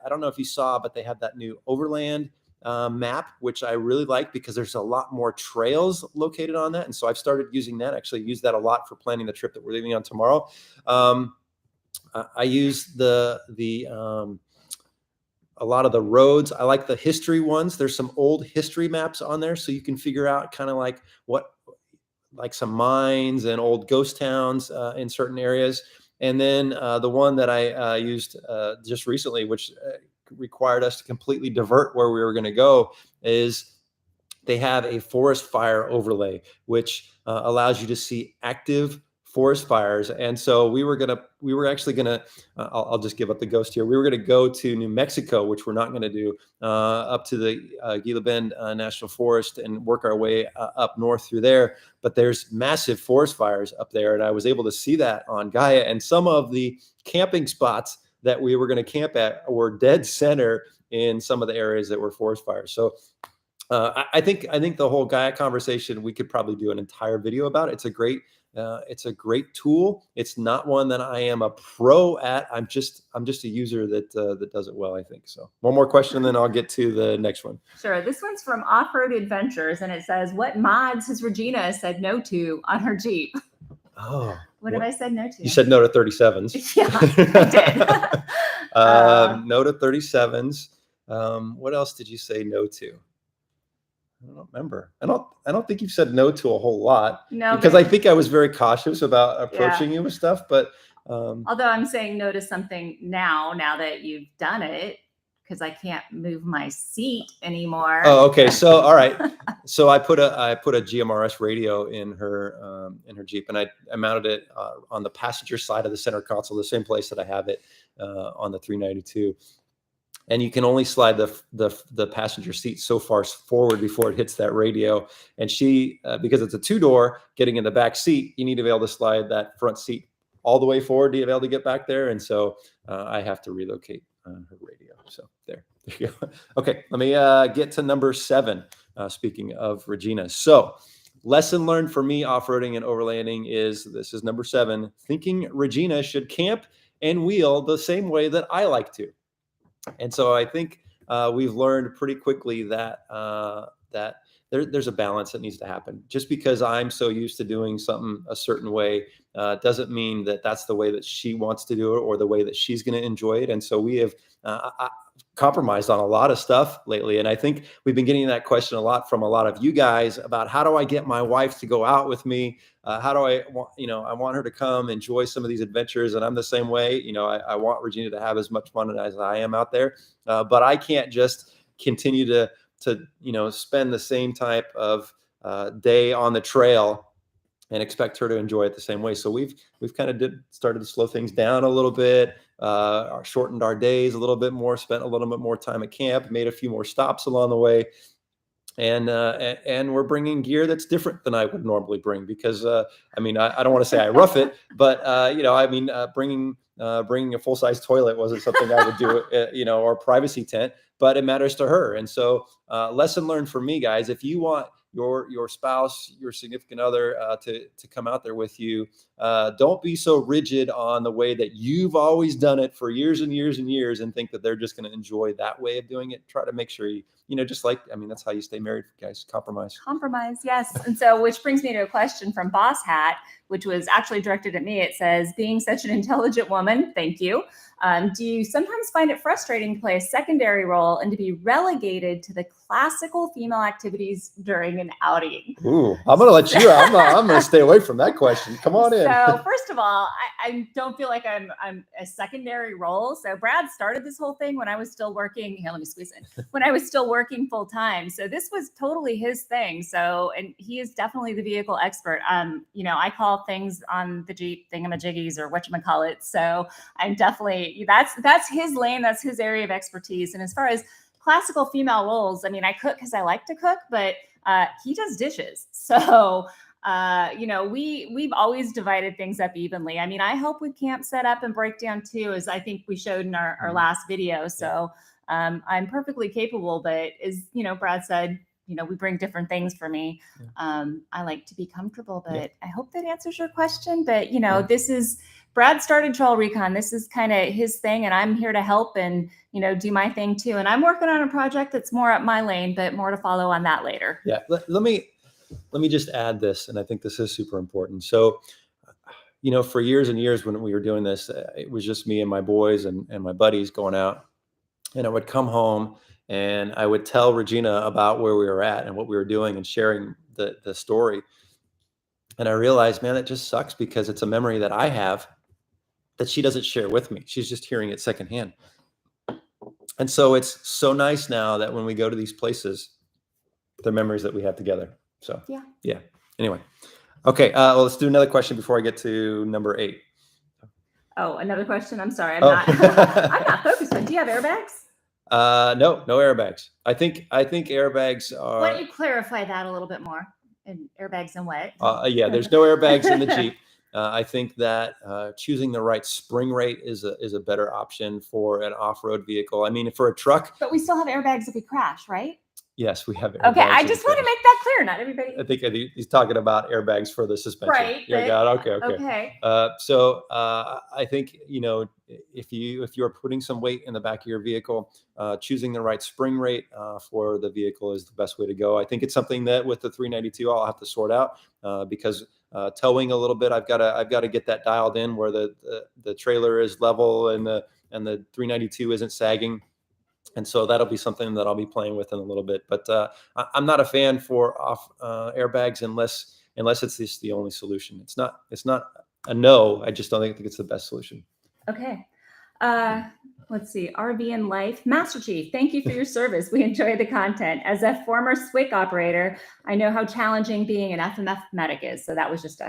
don't know if you saw, but they have that new Overland map, which I really like, because there's a lot more trails located on that. And so I've started using that. Actually use that a lot for planning the trip that we're leaving on tomorrow. I use the a lot of the roads. I like the history ones. There's some old history maps on there, so you can figure out kind of like like some mines and old ghost towns in certain areas. And then the one that I used just recently, which required us to completely divert where we were going to go, is they have a forest fire overlay, which allows you to see active forest fires. And so we were actually gonna, I'll just give up the ghost here. We were gonna go to New Mexico, which we're not gonna do, up to the Gila Bend National Forest and work our way up north through there. But there's massive forest fires up there, and I was able to see that on Gaia. And some of the camping spots that we were gonna camp at were dead center in some of the areas that were forest fires. So I think the whole Gaia conversation, we could probably do an entire video about it. It's a great tool. It's not one that I am a pro at. I'm just a user that does it well, I think. So one more question, then I'll get to the next one. Sure. This one's from OffRoad Adventures, and it says, "What mods has Regina said no to on her Jeep?" Oh, what have I said no to? You said no to 37s. Yeah, I did. No to 37s. What else did you say no to? I don't remember. I don't think you've said no to a whole lot. No, because I think I was very cautious about approaching you with stuff. But although I'm saying no to something now that you've done it, because I can't move my seat anymore. Oh, okay. So all right. So I put a GMRS radio in her Jeep, and I mounted it on the passenger side of the center console, the same place that I have it on the 392. And you can only slide the passenger seat so far forward before it hits that radio. And she, because it's a 2-door, getting in the back seat, you need to be able to slide that front seat all the way forward to be able to get back there. And so I have to relocate her radio. So there you go. Okay, let me get to number 7. Speaking of Regina, so lesson learned for me off-roading and overlanding this is number 7. Thinking Regina should camp and wheel the same way that I like to. And so I think we've learned pretty quickly that there's a balance that needs to happen. Just because I'm so used to doing something a certain way doesn't mean that that's the way that she wants to do it or the way that she's going to enjoy it. And so we have compromised on a lot of stuff lately. And I think we've been getting that question a lot from a lot of you guys about how do I get my wife to go out with me? How do I want her to come enjoy some of these adventures. And I'm the same way. I want Regina to have as much fun as I am out there. But I can't just continue to spend the same type of day on the trail and expect her to enjoy it the same way. So we've kind of started to slow things down a little bit, shortened our days a little bit more, spent a little bit more time at camp, made a few more stops along the way. And we're bringing gear that's different than I would normally bring because, I don't want to say I rough it, but, bringing a full-size toilet wasn't something I would do, or a privacy tent, but it matters to her. And so lesson learned for me, guys, if you want your spouse, your significant other to come out there with you, don't be so rigid on the way that you've always done it for years and years and years and think that they're just going to enjoy that way of doing it. Try to make sure that's how you stay married, guys. Compromise, yes. And so, which brings me to a question from Boss Hat, which was actually directed at me. It says, being such an intelligent woman, thank you. Do you sometimes find it frustrating to play a secondary role and to be relegated to the classical female activities during an outing? Ooh, I'm going to let you out. I'm going to stay away from that question. Come on in. So first of all, I don't feel like I'm a secondary role. So Brad started this whole thing when I was still working. Here, let me squeeze in. When I was still working full time. So this was totally his thing. So, and he is definitely the vehicle expert. I call things on the Jeep thingamajiggies or whatchamacallit. So I'm definitely, that's his lane. That's his area of expertise. And as far as classical female roles, I cook because I like to cook, but he does dishes. So, we've always divided things up evenly. I help with camp setup and breakdown too, as I think we showed in our last video. So I'm perfectly capable, but as Brad said, we bring different things for me. I like to be comfortable, but I hope that answers your question. But this is Brad started TrailRecon. This is kind of his thing, and I'm here to help and do my thing too. And I'm working on a project that's more up my lane, but more to follow on that later. Yeah, let me just add this, and I think this is super important. So, for years and years when we were doing this, it was just me and my boys and my buddies going out. and I would come home and I would tell Regina about where we were at and what we were doing and sharing the story. And I realized, man, it just sucks because it's a memory that I have that she doesn't share with me. She's just hearing it secondhand. And so it's so nice now that when we go to these places, the memories that we have together. So yeah. Anyway, okay. Well, let's do another question before I get to number 8. Oh, another question. I'm sorry. I'm not. I'm not focused. Do you have airbags? No airbags. I think airbags are. Why don't you clarify that a little bit more? And airbags and what? Yeah, there's no airbags in the Jeep. I think that choosing the right spring rate is a better option for an off-road vehicle. I mean, for a truck. But we still have airbags if we crash, right? Yes, we have airbags. Okay, I just want to make that clear. Not everybody. I think he's talking about airbags for the suspension. Right. Yeah, got it. Okay. Okay. So I think, if you are putting some weight in the back of your vehicle, choosing the right spring rate for the vehicle is the best way to go. I think it's something that with the 392 I'll have to sort out because towing a little bit, I've got to get that dialed in where the trailer is level and the 392 isn't sagging. And so that'll be something that I'll be playing with in a little bit. But I'm not a fan for off airbags unless it's just the only solution. It's not a no. I just don't think it's the best solution. Okay. Let's see. RV and Life. Master Chief, thank you for your service. We enjoy the content. As a former SWIC operator, I know how challenging being an FMF medic is. So that was just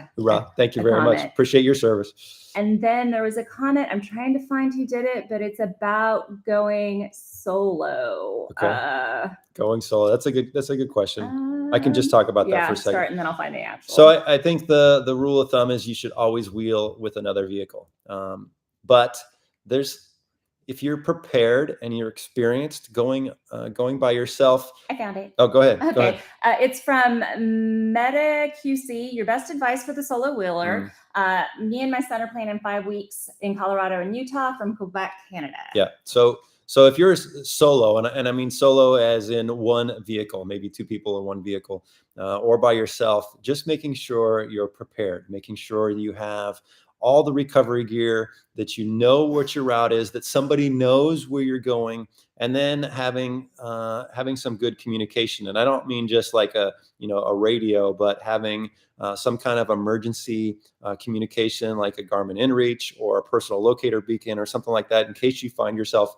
thank you very much. Appreciate your service. And then there was a comment. I'm trying to find who did it, but it's about going solo. Okay. Going solo. That's a good question. I can just talk about that for a second. Start and then I'll find the actual. So I think the rule of thumb is you should always wheel with another vehicle. But if you're prepared and you're experienced going by yourself. I found it. Oh, go ahead. Okay. Go ahead. It's from Meta QC. Your best advice for the solo wheeler. Me and my son are planning 5 weeks in Colorado and Utah from Quebec, Canada. Yeah. So if you're solo, and I mean solo as in one vehicle, maybe 2 people in one vehicle, or by yourself, just making sure you're prepared, making sure you have all the recovery gear, that you know what your route is, that somebody knows where you're going, and then having some good communication. And I don't mean just like a radio, but having some kind of emergency communication, like a Garmin InReach or a personal locator beacon or something like that, in case you find yourself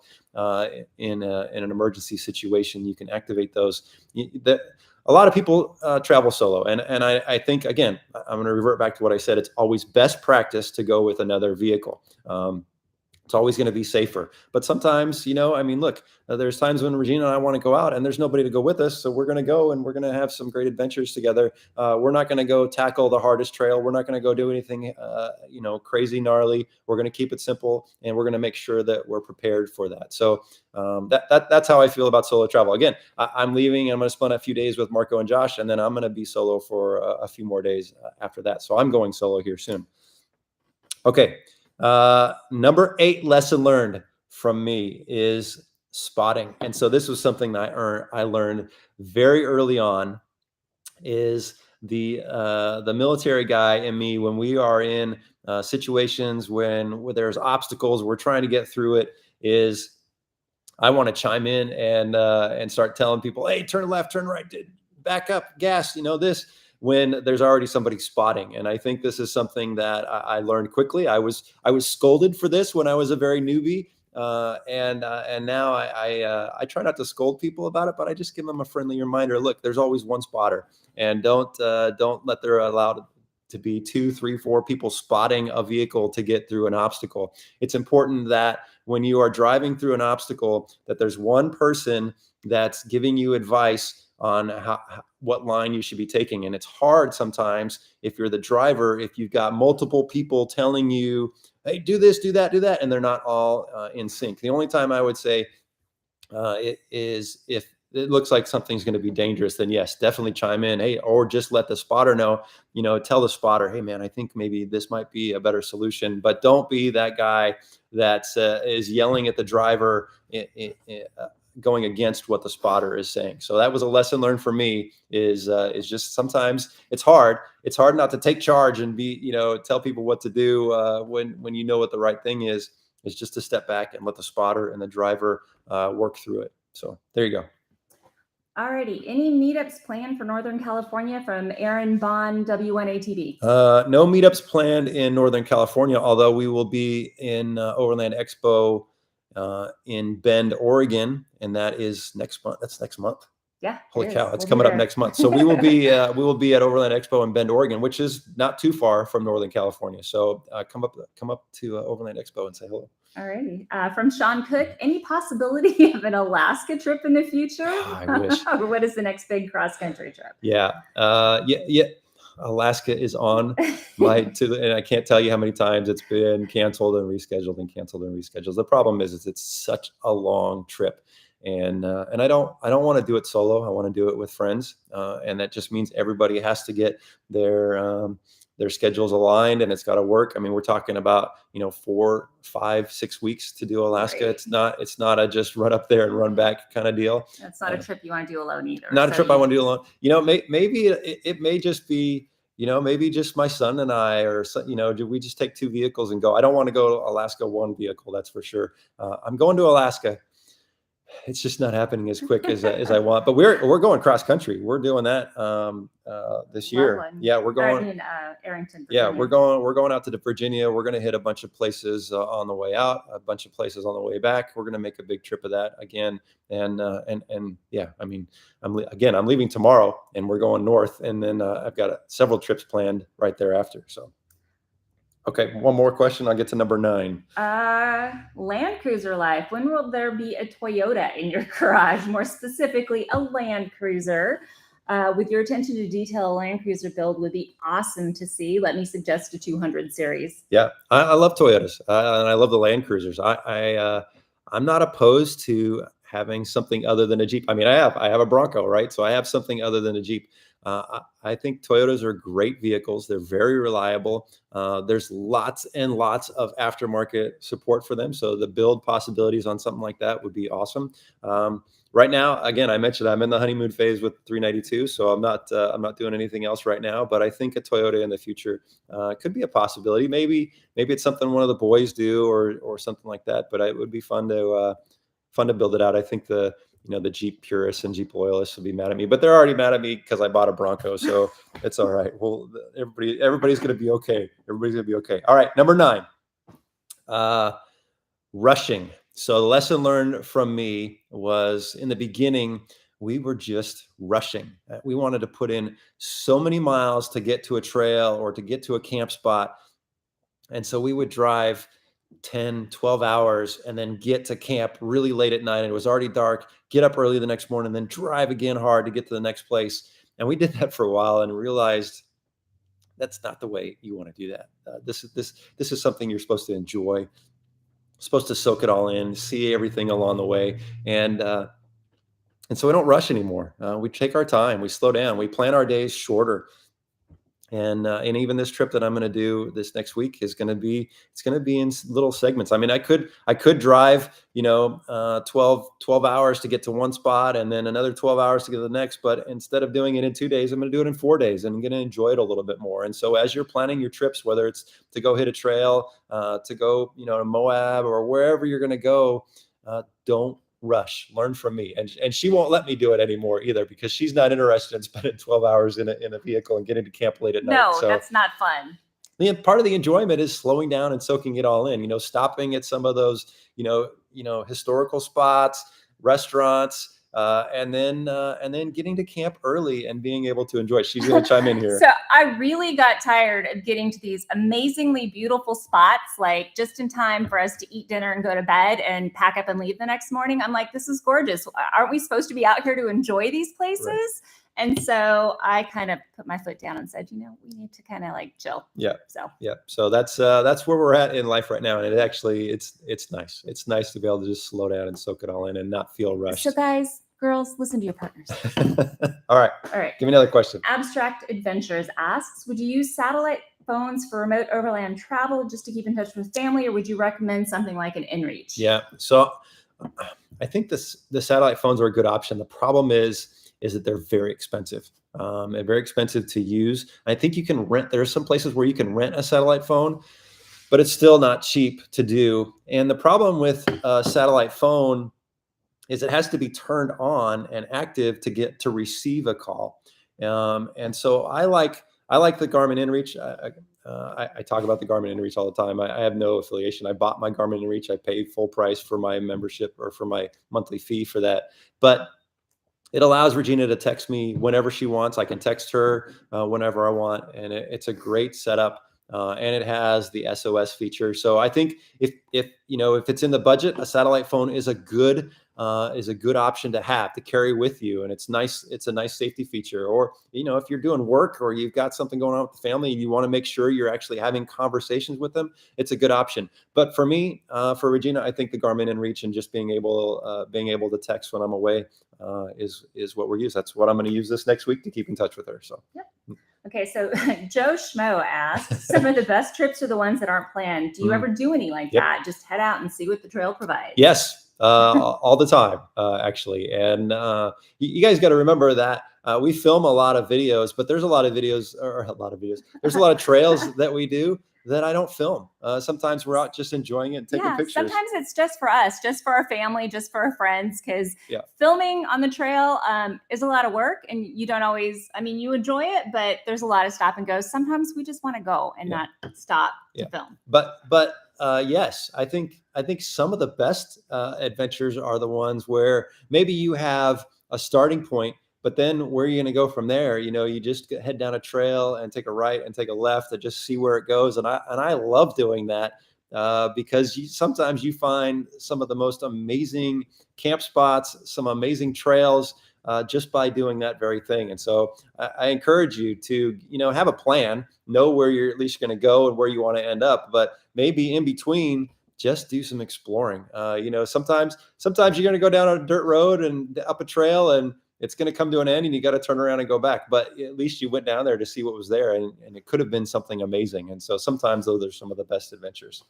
in an emergency situation. You can activate those. A lot of people travel solo. And I think, again, I'm going to revert back to what I said. It's always best practice to go with another vehicle. It's always going to be safer. But sometimes, look, there's times when Regina and I want to go out and there's nobody to go with us. So we're going to go and we're going to have some great adventures together. We're not going to go tackle the hardest trail. We're not going to go do anything, crazy gnarly. We're going to keep it simple, and we're going to make sure that we're prepared for that. So that's how I feel about solo travel. Again, I'm leaving. I'm going to spend a few days with Marco and Josh, and then I'm going to be solo for a few more days after that. So I'm going solo here soon. Okay. Number 8 lesson learned from me is spotting. And so this was something that I learned very early on, is the military guy in me, when we are in situations where there's obstacles, we're trying to get through it, is I want to chime in and start telling people, hey, turn left, turn right, back up, gas, this, when there's already somebody spotting. And I think this is something that I learned quickly. I was scolded for this when I was a very newbie. And now I try not to scold people about it, but I just give them a friendly reminder. Look, there's always one spotter, and don't let there allowed to be 2, 3, 4 people spotting a vehicle to get through an obstacle. It's important that when you are driving through an obstacle, that there's one person that's giving you advice on what line you should be taking. And it's hard sometimes if you're the driver, if you've got multiple people telling you, hey, do this, do that, and they're not all in sync. The only time I would say it is if it looks like something's going to be dangerous, then yes, definitely chime in. Hey, or just let the spotter know, tell the spotter, hey man, I think maybe this might be a better solution. But don't be that guy that is yelling at the driver going against what the spotter is saying. So that was a lesson learned for me, is just sometimes it's hard. It's hard not to take charge and tell people what to do when you know what the right thing is. is just to step back and let the spotter and the driver work through it. So there you go. Alrighty. Any meetups planned for Northern California from Aaron Bond, W1ATV? No meetups planned in Northern California, although we will be in Overland Expo in Bend, Oregon, and that is next month. That's next month. Yeah. Holy cow, it's coming up next month. So we will be at Overland Expo in Bend, Oregon, which is not too far from Northern California. So come up to Overland Expo and say hello. Alrighty. From Sean Cook, any possibility of an Alaska trip in the future? I wish. What is the next big cross country trip? Yeah. Alaska is on my and I can't tell you how many times it's been canceled and rescheduled and canceled and rescheduled. The problem is it's such a long trip. And I don't want to do it solo. I want to do it with friends. And that just means everybody has to get their schedules aligned, and it's got to work. I mean, we're talking about, 4, 5, 6 weeks to do Alaska. Right. It's not a just run up there and run back kind of deal. That's not a trip you want to do alone either. Not a trip I want to do alone. Maybe it may just be, maybe just my son and I, or, do we just take 2 vehicles and go? I don't want to go to Alaska 1 vehicle. That's for sure. I'm going to Alaska. It's just not happening as quick as I want, but we're going cross country. We're doing that this year. Yeah, we're going in Arrington, Virginia. Yeah, we're going out to Virginia. We're going to hit a bunch of places on the way out, a bunch of places on the way back. We're going to make a big trip of that again. And yeah, I mean, I'm leaving tomorrow, and we're going north, and then I've got several trips planned right thereafter. So. Okay, one more question. I'll get to number 9. Land Cruiser life. When will there be a Toyota in your garage? More specifically, a Land Cruiser. With your attention to detail, a Land Cruiser build would be awesome to see. Let me suggest a 200 series. Yeah, I love Toyotas, and I love the Land Cruisers. I'm not opposed to having something other than a Jeep. I mean, I have a Bronco, right? So I have something other than a Jeep. I think Toyotas are great vehicles. They're very reliable. There's lots and lots of aftermarket support for them. So the build possibilities on something like that would be awesome. Right now, again, I mentioned I'm in the honeymoon phase with 392, so I'm not doing anything else right now. But I think a Toyota in the future could be a possibility. Maybe it's something one of the boys do or something like that. But it would be fun to build it out. I think the Jeep purists and Jeep loyalists will be mad at me, but they're already mad at me because I bought a Bronco, so it's all right. Well, everybody's going to be okay. Everybody's going to be okay. All right, number 9, rushing. So the lesson learned from me was in the beginning, we were just rushing. We wanted to put in so many miles to get to a trail or to get to a camp spot. And so we would drive 10, 12 hours and then get to camp really late at night. And it was already dark, get up early the next morning, and then drive again hard to get to the next place. And we did that for a while and realized that's not the way you want to do that. This is something you're supposed to enjoy, supposed to soak it all in, see everything along the way. And so we don't rush anymore. We take our time, we slow down, we plan our days shorter. And even this trip that I'm going to do this next week is going to be in little segments. I mean, I could drive, 12 hours to get to one spot and then another 12 hours to get to the next. But instead of doing it in 2 days, I'm going to do it in 4 days, and I'm going to enjoy it a little bit more. And so as you're planning your trips, whether it's to go hit a trail, to go, to Moab or wherever you're going to go, don't rush. Learn from me, and she won't let me do it anymore either, because she's not interested in spending 12 hours in a vehicle and getting to camp late at night. No, so that's not fun. Part of the enjoyment is slowing down and soaking it all in. Stopping at some of those historical spots, restaurants, and then getting to camp early and being able to enjoy it. She's going to chime in here. So I really got tired of getting to these amazingly beautiful spots, like just in time for us to eat dinner and go to bed and pack up and leave the next morning. I'm like, this is gorgeous. Aren't we supposed to be out here to enjoy these places? Right. And so I kind of put my foot down and said, we need to kind of like chill. Yeah. So that's where we're at in life right now. And it's nice. It's nice to be able to just slow down and soak it all in and not feel rushed. So guys, girls, listen to your partners. All right. Give me another question. Abstract Adventures asks, would you use satellite phones for remote overland travel just to keep in touch with family, or would you recommend something like an inReach? Yeah. So I think the satellite phones are a good option. The problem is that they're very expensive and very expensive to use. I think you can rent. There are some places where you can rent a satellite phone, but it's still not cheap to do. And the problem with a satellite phone is it has to be turned on and active to get to receive a call. And so I like the Garmin InReach. I talk about the Garmin InReach all the time. I have no affiliation. I bought my Garmin InReach. I paid full price for my membership or for my monthly fee for that. But it allows Regina to text me whenever she wants. I can text her whenever I want, and it's a great setup. And it has the SOS feature. So I think if it's in the budget, a satellite phone is a good option to have, to carry with you, and it's nice. It's a nice safety feature. Or if you're doing work or you've got something going on with the family and you want to make sure you're actually having conversations with them, it's a good option. But for me, for Regina, I think the Garmin InReach and just being able to text when I'm away is what we're using. That's what I'm going to use this next week to keep in touch with her. So. Yep. Okay, so Joe Schmo asks, some of the best trips are the ones that aren't planned. Do you ever do any like that? Just head out and see what the trail provides. Yes, all the time, actually. And you guys got to remember that we film a lot of videos, but there's a lot of videos. There's a lot of trails that we do that I don't film. Sometimes we're out just enjoying it and taking pictures. Sometimes it's just for us, just for our family, just for our friends, because filming on the trail is a lot of work, and you don't always, you enjoy it, but there's a lot of stop and goes. Sometimes we just want to go and not stop to film. But yes, I think some of the best adventures are the ones where maybe you have a starting point, but then where are you going to go from there? You just head down a trail and take a right and take a left and just see where it goes. And I love doing that because sometimes you find some of the most amazing camp spots, some amazing trails just by doing that very thing. And so I encourage you to, have a plan, know where you're at least going to go and where you want to end up, but maybe in between, just do some exploring. Sometimes you're going to go down a dirt road and up a trail and it's going to come to an end and you got to turn around and go back. But at least you went down there to see what was there, and it could have been something amazing. And so sometimes those are some of the best adventures.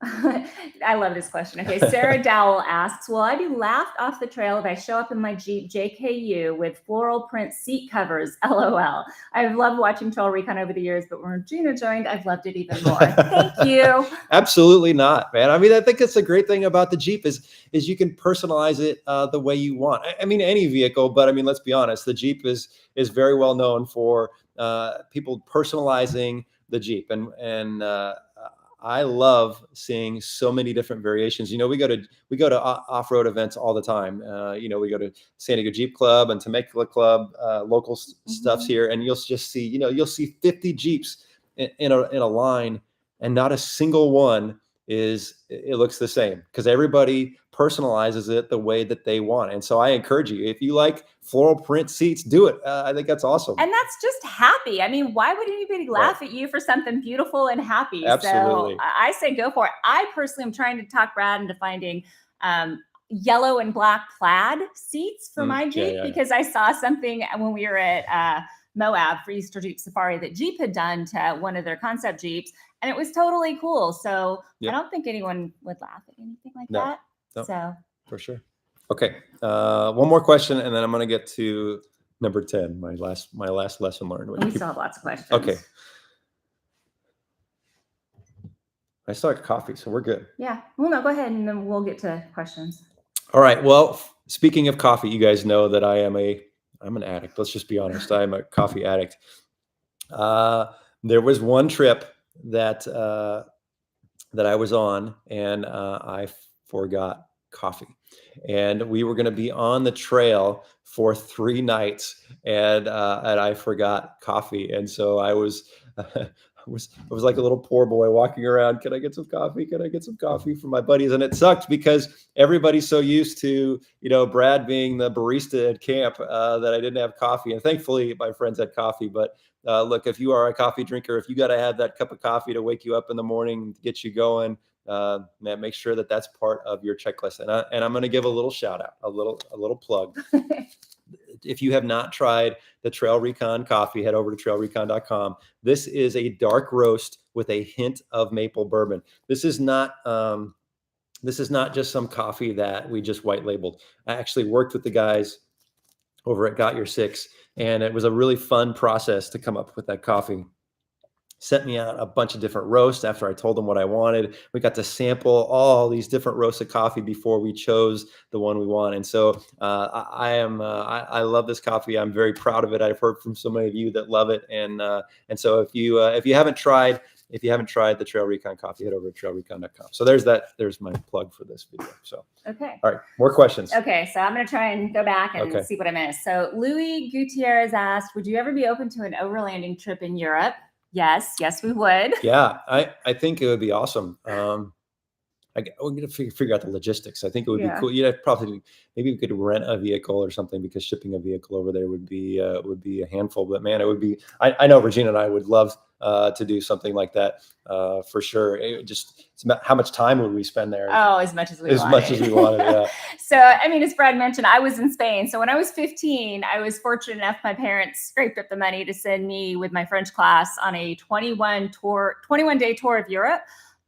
I love this question. Okay, Sarah Dowell asks, will I be laughed off the trail if I show up in my Jeep JKU with floral print seat covers? LOL. I've loved watching TrailRecon over the years, but when Regina joined, I've loved it even more. Thank you. Absolutely not, man. I think it's a great thing about the Jeep is you can personalize it the way you want. Any vehicle, but let's be honest, the Jeep is very well known for people personalizing the Jeep, and I love seeing so many different variations. We go to off-road events all the time. We go to San Diego Jeep Club and Temecula Club, local stuffs here, and you'll just see, you'll see 50 Jeeps in a line, and not a single one it looks the same because everybody personalizes it the way that they want. And so I encourage you, if you like floral print seats, do it. I think that's awesome. And that's just happy. Why would anybody laugh at you for something beautiful and happy? Absolutely. So I say go for it. I personally am trying to talk Brad into finding yellow and black plaid seats for my Jeep because I saw something when we were at Moab for Easter Jeep Safari that Jeep had done to one of their concept Jeeps, and it was totally cool. So I don't think anyone would laugh at anything like that. No, so for sure. Okay. One more question, and then I'm going to get to number 10, my last lesson learned. We still have lots of questions. Okay. I still like coffee, so we're good. Yeah. Well, no, go ahead, and then we'll get to questions. All right. Well, speaking of coffee, you guys know that I'm an addict. Let's just be honest. I'm a coffee addict. There was one trip that I was on, and I forgot coffee, and we were going to be on the trail for 3 nights, and I forgot coffee, and so I was like a little poor boy walking around. Can I get some coffee? Can I get some coffee from my buddies? And it sucked because everybody's so used to, Brad being the barista at camp that I didn't have coffee. And thankfully my friends had coffee. But look, if you are a coffee drinker, if you got to have that cup of coffee to wake you up in the morning, to get you going, man, make sure that that's part of your checklist. And I'm going to give a little shout out, a little plug. If you have not tried the TrailRecon coffee, head over to trailrecon.com. This is a dark roast with a hint of maple bourbon. This is not just some coffee that we just white labeled. I actually worked with the guys over at Got Your Six, and it was a really fun process to come up with that coffee. sent me out a bunch of different roasts after I told them what I wanted. We got to sample all these different roasts of coffee before we chose the one we want. And so I love this coffee. I'm very proud of it. I've heard from so many of you that love it. And so if you haven't tried the TrailRecon coffee, head over to trailrecon.com. So there's my plug for this video. So, okay. All right, more questions. Okay, so I'm going to try and go back and see what I missed. So Louis Gutierrez asked, would you ever be open to an overlanding trip in Europe? Yes, we would. Yeah, I think it would be awesome. We're going to figure out the logistics. I think it would be cool. Probably maybe we could rent a vehicle or something, because shipping a vehicle over there would be a handful. But man, it would be. I know Regina and I would love to do something like that for sure. It's about how much time would we spend there? Oh, as much as we wanted. Yeah. So I mean, as Brad mentioned, I was in Spain. So when I was 15, I was fortunate enough. My parents scraped up the money to send me with my French class on a 21-day tour of Europe.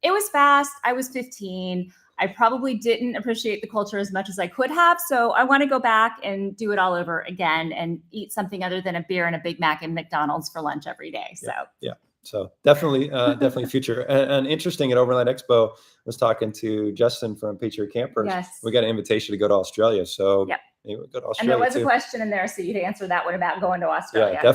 It was fast. I was 15. I probably didn't appreciate the culture as much as I could have. So I want to go back and do it all over again and eat something other than a beer and a Big Mac and McDonald's for lunch every day. So yeah. So definitely future. And interesting, at Overland Expo, was talking to Justin from Patriot Campers. Yes. We got an invitation to go to Australia. So yep. Go to Australia. And there was a question in there, so you'd answer that one about going to Australia. Yeah,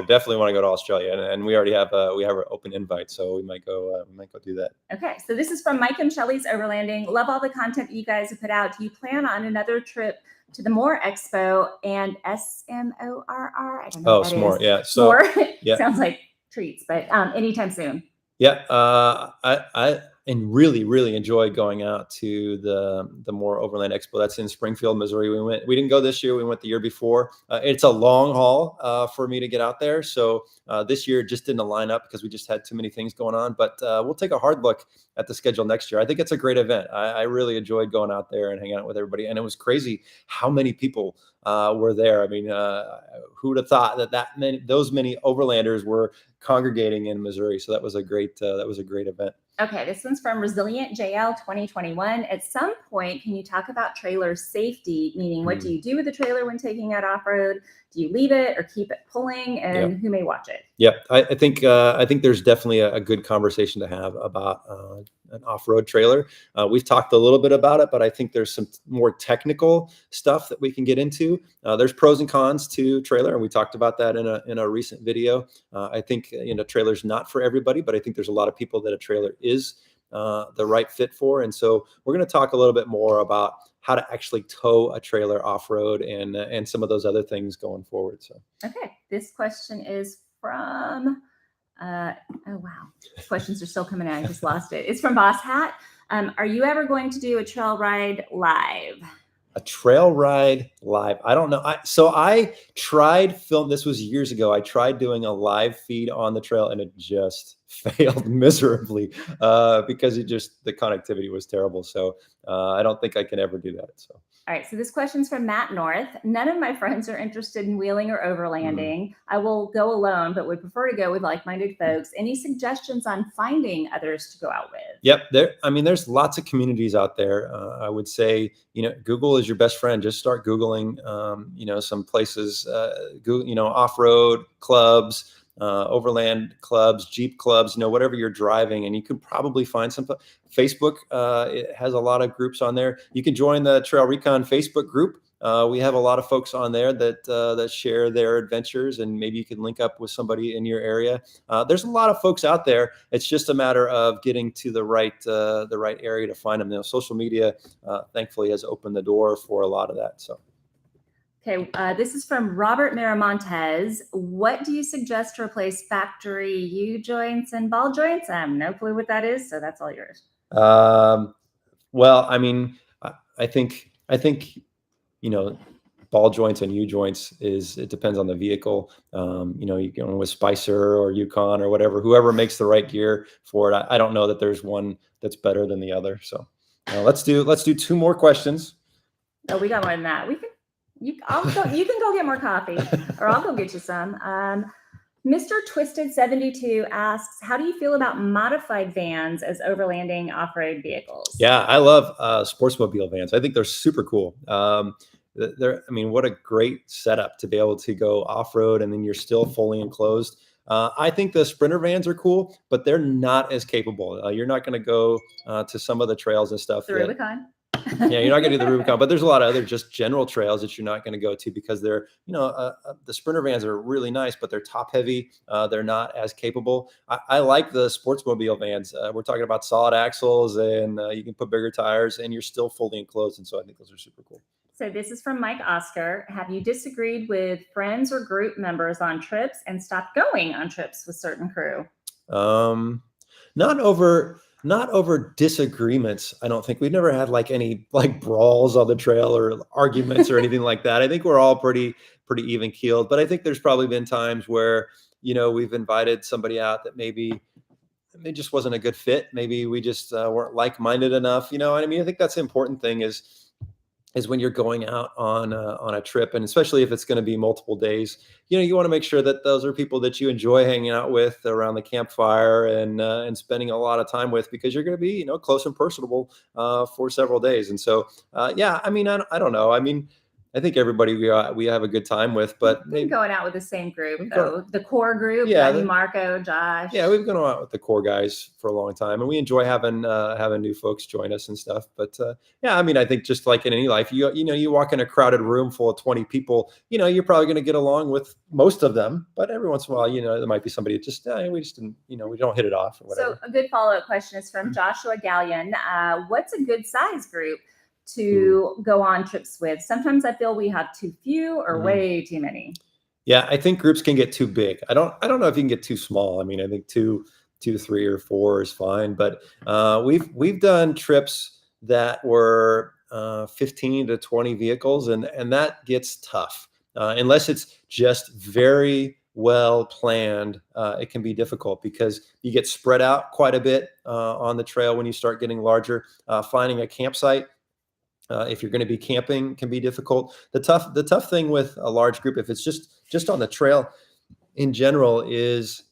definitely want to go to Australia, and we already have an open invite, so we might go do that. Okay, so this is from Mike and Shelley's Overlanding. Love all the content that you guys have put out. Do you plan on another trip to the More Expo and SMORR? I don't know what that S'more, is. yeah. So More yeah. Sounds like treats, but anytime soon. Yeah, I really enjoyed going out to the More Overland Expo. That's in Springfield, Missouri. We didn't go this year. We went the year before. It's a long haul for me to get out there. So this year just didn't line up because we just had too many things going on. But we'll take a hard look at the schedule next year. I think it's a great event. I really enjoyed going out there and hanging out with everybody. And it was crazy how many people were there. I mean, who would have thought those many overlanders were congregating in Missouri? So that was a great event. Okay, this one's from Resilient JL 2021. At some point, can you talk about trailer safety? Meaning, what do you do with the trailer when taking out off-road? Do you leave it or keep it pulling? And who may watch it? Yeah, I think there's definitely a good conversation to have about an off-road trailer. We've talked a little bit about it, but I think there's some more technical stuff that we can get into. There's pros and cons to trailer, and we talked about that in a recent video. I think trailer's not for everybody, but I think there's a lot of people that a trailer is the right fit for. And so we're going to talk a little bit more about how to actually tow a trailer off-road and some of those other things going forward. So okay, this question is from oh wow, questions are still coming out. I just lost it. It's from Boss Hat. Are you ever going to do a trail ride live? A trail ride live? I don't know. I tried film. This was years ago. I tried doing a live feed on the trail, and it just failed miserably because the connectivity was terrible. So I don't think I can ever do that. So. All right. So this question's from Matt North. None of my friends are interested in wheeling or overlanding. I will go alone, but would prefer to go with like-minded folks. Any suggestions on finding others to go out with? Yep. There's lots of communities out there. I would say, Google is your best friend. Just start Googling, some places, off-road clubs, overland clubs, Jeep clubs, whatever you're driving, and you can probably find some. Facebook, it has a lot of groups on there. You can join the TrailRecon Facebook group. We have a lot of folks on there that share their adventures, and maybe you can link up with somebody in your area. There's a lot of folks out there. It's just a matter of getting to the right area to find them. Social media, thankfully, has opened the door for a lot of that. So. Okay, this is from Robert Miramontes. What do you suggest to replace factory U-joints and ball joints? I have no clue what that is, so that's all yours. Well, I mean, I think ball joints and U-joints it depends on the vehicle. You can with Spicer or Yukon or whatever, whoever makes the right gear for it. I don't know that there's one that's better than the other. So let's do two more questions. Oh, we got more than that. You can go get more coffee, or I'll go get you some. Mr. Twisted72 asks, how do you feel about modified vans as overlanding off-road vehicles? Yeah, I love sportsmobile vans. I think they're super cool. What a great setup to be able to go off-road, and then you're still fully enclosed. I think the Sprinter vans are cool, but they're not as capable. You're not going to go to some of the trails and stuff. The Rubicon. Yeah, you're not going to do the Rubicon, but there's a lot of other just general trails that you're not going to go to because they're, the Sprinter vans are really nice, but they're top heavy. They're not as capable. I like the Sportsmobile vans. We're talking about solid axles, and you can put bigger tires, and you're still fully enclosed. And so I think those are super cool. So this is from Mike Oscar. Have you disagreed with friends or group members on trips and stopped going on trips with certain crew? Not over disagreements. I don't think we've never had like any like brawls on the trail or arguments or anything like that. I think we're all pretty even keeled, but I think there's probably been times where, we've invited somebody out that maybe it just wasn't a good fit. Maybe we just weren't like-minded enough. You know what I mean? I think that's the important thing is when you're going out on a trip, and especially if it's going to be multiple days, you want to make sure that those are people that you enjoy hanging out with around the campfire and spending a lot of time with, because you're going to be, close and personable for several days. And so, yeah, I mean, I don't know. I mean, I think everybody we have a good time with, but maybe going out with the same group, though. The core group, Marco, Josh. Yeah, we've gone out with the core guys for a long time, and we enjoy having new folks join us and stuff. But yeah, I mean, I think just like in any life, you walk in a crowded room full of 20 people, you're probably going to get along with most of them. But every once in a while, there might be somebody that just we just didn't, we don't hit it off or whatever. So a good follow-up question is from Joshua Gallion. What's a good size group to go on trips with? Sometimes I feel we have too few or way too many. Yeah, I think groups can get too big. I don't know if you can get too small. I mean, I think two, 3 or 4 is fine. But we've done trips that were 15 to 20 vehicles, and that gets tough unless it's just very well planned. It can be difficult because you get spread out quite a bit on the trail when you start getting larger. Finding a campsite, if you're going to be camping, can be difficult. The tough thing with a large group, if it's just on the trail in general, is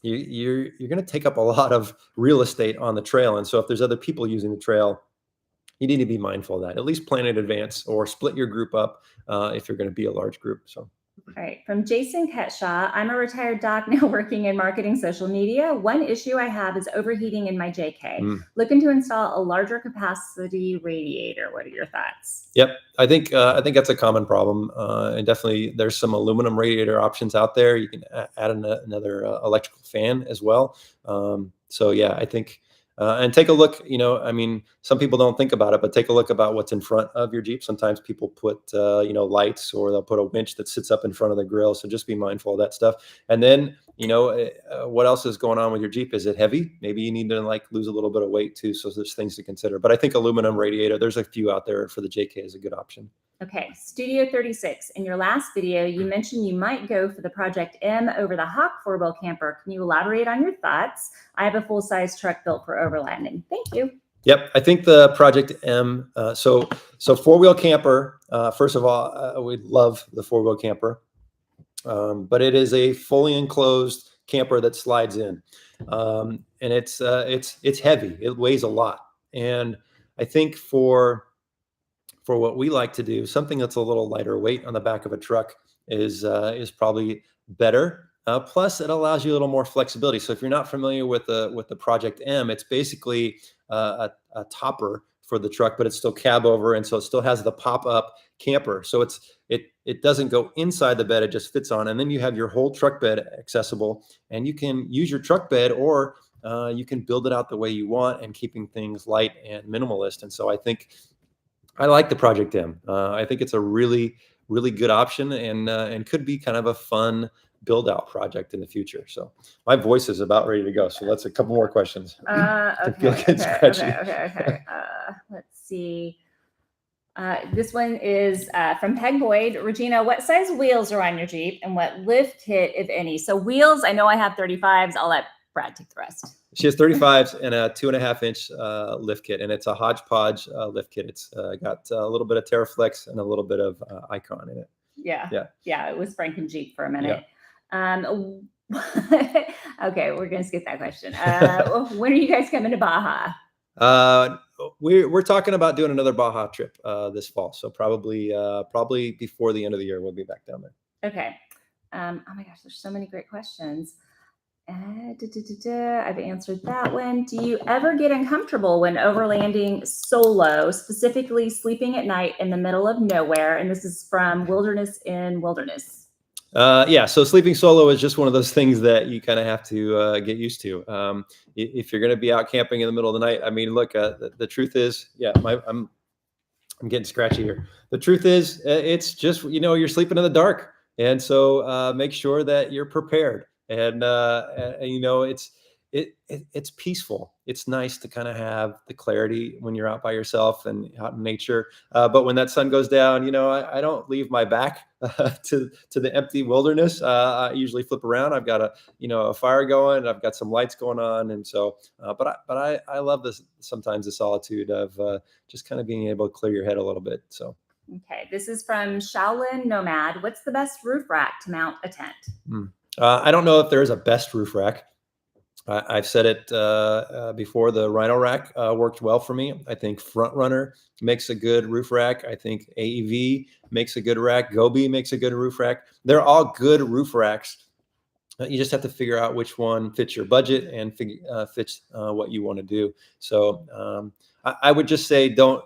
you're going to take up a lot of real estate on the trail. And so if there's other people using the trail, you need to be mindful of that. At least plan in advance or split your group up if you're going to be a large group. So. All right. From Jason Ketshaw, I'm a retired doc now working in marketing social media. One issue I have is overheating in my JK. Looking to install a larger capacity radiator. What are your thoughts? Yep. I think that's a common problem. And definitely there's some aluminum radiator options out there. You can add another electrical fan as well. So yeah, I think, and take a look, I mean, some people don't think about it, but take a look about what's in front of your Jeep. Sometimes people put, lights, or they'll put a winch that sits up in front of the grill. So just be mindful of that stuff. And then, what else is going on with your Jeep? Is it heavy? Maybe you need to lose a little bit of weight too. So there's things to consider, but I think aluminum radiator, there's a few out there for the JK, is a good option. Okay, Studio 36. In your last video, you mentioned you might go for the Project M over the Hawk 4-wheel camper. Can you elaborate on your thoughts? I have a full-size truck built for overlanding. Thank you. Yep, I think the Project M. So 4-wheel camper. First of all, we love the 4-wheel camper, but it is a fully enclosed camper that slides in, and it's heavy. It weighs a lot, and I think for what we like to do, something that's a little lighter weight on the back of a truck is probably better. Plus, it allows you a little more flexibility. So if you're not familiar with the Project M, it's basically a topper for the truck, but it's still cab over, and so it still has the pop-up camper. So it doesn't go inside the bed; it just fits on, and then you have your whole truck bed accessible, and you can use your truck bed, or you can build it out the way you want, and keeping things light and minimalist. And so I think I like the Project M. I think it's a really, really good option, and could be kind of a fun build out project in the future. So my voice is about ready to go. So let's a couple more questions. Okay. Let's see. This one is from Peg Boyd. Regina, what size wheels are on your Jeep, and what lift kit, if any? So wheels, I know I have 35s. I'll let Brad take the rest. She has 35s and a 2.5-inch lift kit, and it's a hodgepodge lift kit. It's got a little bit of TerraFlex and a little bit of Icon in it. Yeah. It was Frank and Jeep for a minute. Yeah. Okay, we're gonna skip that question. When are you guys coming to Baja? We're talking about doing another Baja trip this fall. So probably before the end of the year, we'll be back down there. Okay. Oh my gosh, there's so many great questions. I've answered that one. Do you ever get uncomfortable when overlanding solo, specifically sleeping at night in the middle of nowhere? And this is from Wilderness in Wilderness. Yeah, so sleeping solo is just one of those things that you kind of have to get used to. If you're going to be out camping in the middle of the night, I mean, look, the truth is, yeah, I'm getting scratchy here. The truth is, it's just, you're sleeping in the dark. And so make sure that you're prepared. And it's peaceful. It's nice to kind of have the clarity when you're out by yourself and out in nature. But when that sun goes down, I don't leave my back to the empty wilderness. I usually flip around. I've got a fire going. I've got some lights going on, and so. But I love this sometimes the solitude of just kind of being able to clear your head a little bit. So. Okay, this is from Shaolin Nomad. What's the best roof rack to mount a tent? I don't know if there is a best roof rack. I've said it before. The Rhino rack worked well for me. I think Front Runner makes a good roof rack. I think AEV makes a good rack. Gobi makes a good roof rack. They're all good roof racks. You just have to figure out which one fits your budget and fits what you want to do. So I would just say don't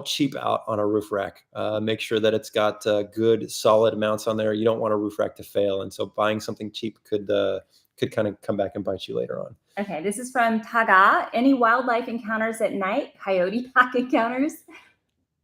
cheap out on a roof rack. Make sure that it's got good solid mounts on there. You don't want a roof rack to fail, and so buying something cheap could kind of come back and bite you later on. Okay, this is from Taga. Any wildlife encounters at night? Coyote pack encounters?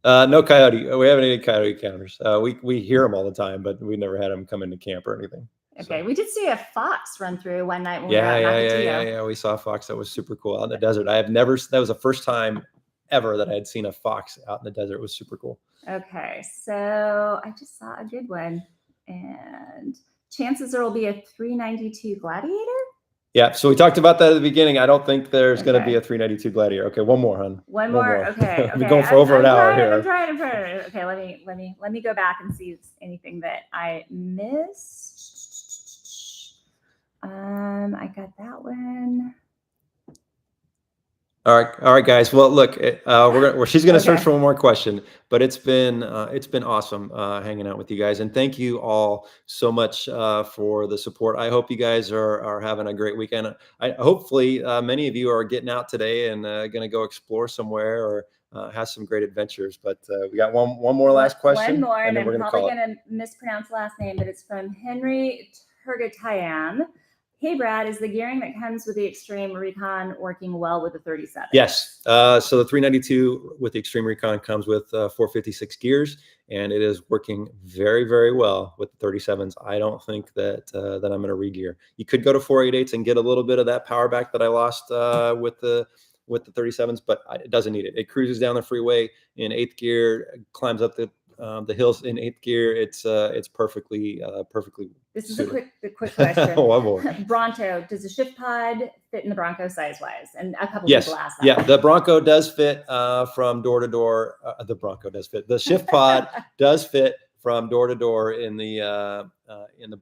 No coyote. We haven't any coyote encounters. We hear them all the time, but we never had them come into camp or anything. Okay, we did see a fox run through one night when we were at Nacateo. Yeah. We saw a fox that was super cool out in the desert. That was the first time ever that I had seen a fox out in the desert. It was super cool. Okay, so I just saw a good one, and chances there will be a 392 Gladiator. Yeah, so we talked about that at the beginning. I don't think there's going to be a 392 Gladiator. Okay, one more, hon. One more. Okay. We're going for over an hour here. I'm trying. Okay, let me go back and see if there's anything that I missed. I got that one. All right, guys. Well, look, she's gonna search for one more question, but it's been awesome hanging out with you guys, and thank you all so much for the support. I hope you guys are having a great weekend. Hopefully many of you are getting out today and gonna go explore somewhere or have some great adventures. But we got one more last question. One more, and I'm probably gonna mispronounce the last name, but it's from Henry Turgatayan. Hey, Brad, is the gearing that comes with the Extreme Recon working well with the 37? Yes. So the 392 with the Extreme Recon comes with 456 gears, and it is working very, very well with the 37s. I don't think that I'm going to re-gear. You could go to 488s and get a little bit of that power back that I lost with the 37s, but it doesn't need it. It cruises down the freeway in 8th gear, climbs up the hills in 8th gear. It's perfectly. This is a quick question. One more. Bronco, does the shift pod fit in the Bronco size wise? And a couple yes. people asked that. Yeah, the Bronco does fit from door to door. The Bronco does fit. The shift pod does fit from door to door in the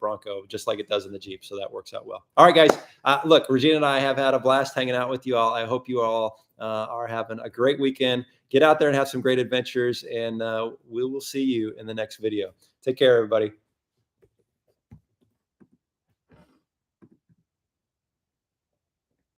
Bronco, just like it does in the Jeep. So that works out well. All right, guys. Look, Regina and I have had a blast hanging out with you all. I hope you all are having a great weekend. Get out there and have some great adventures, and we will see you in the next video. Take care, everybody.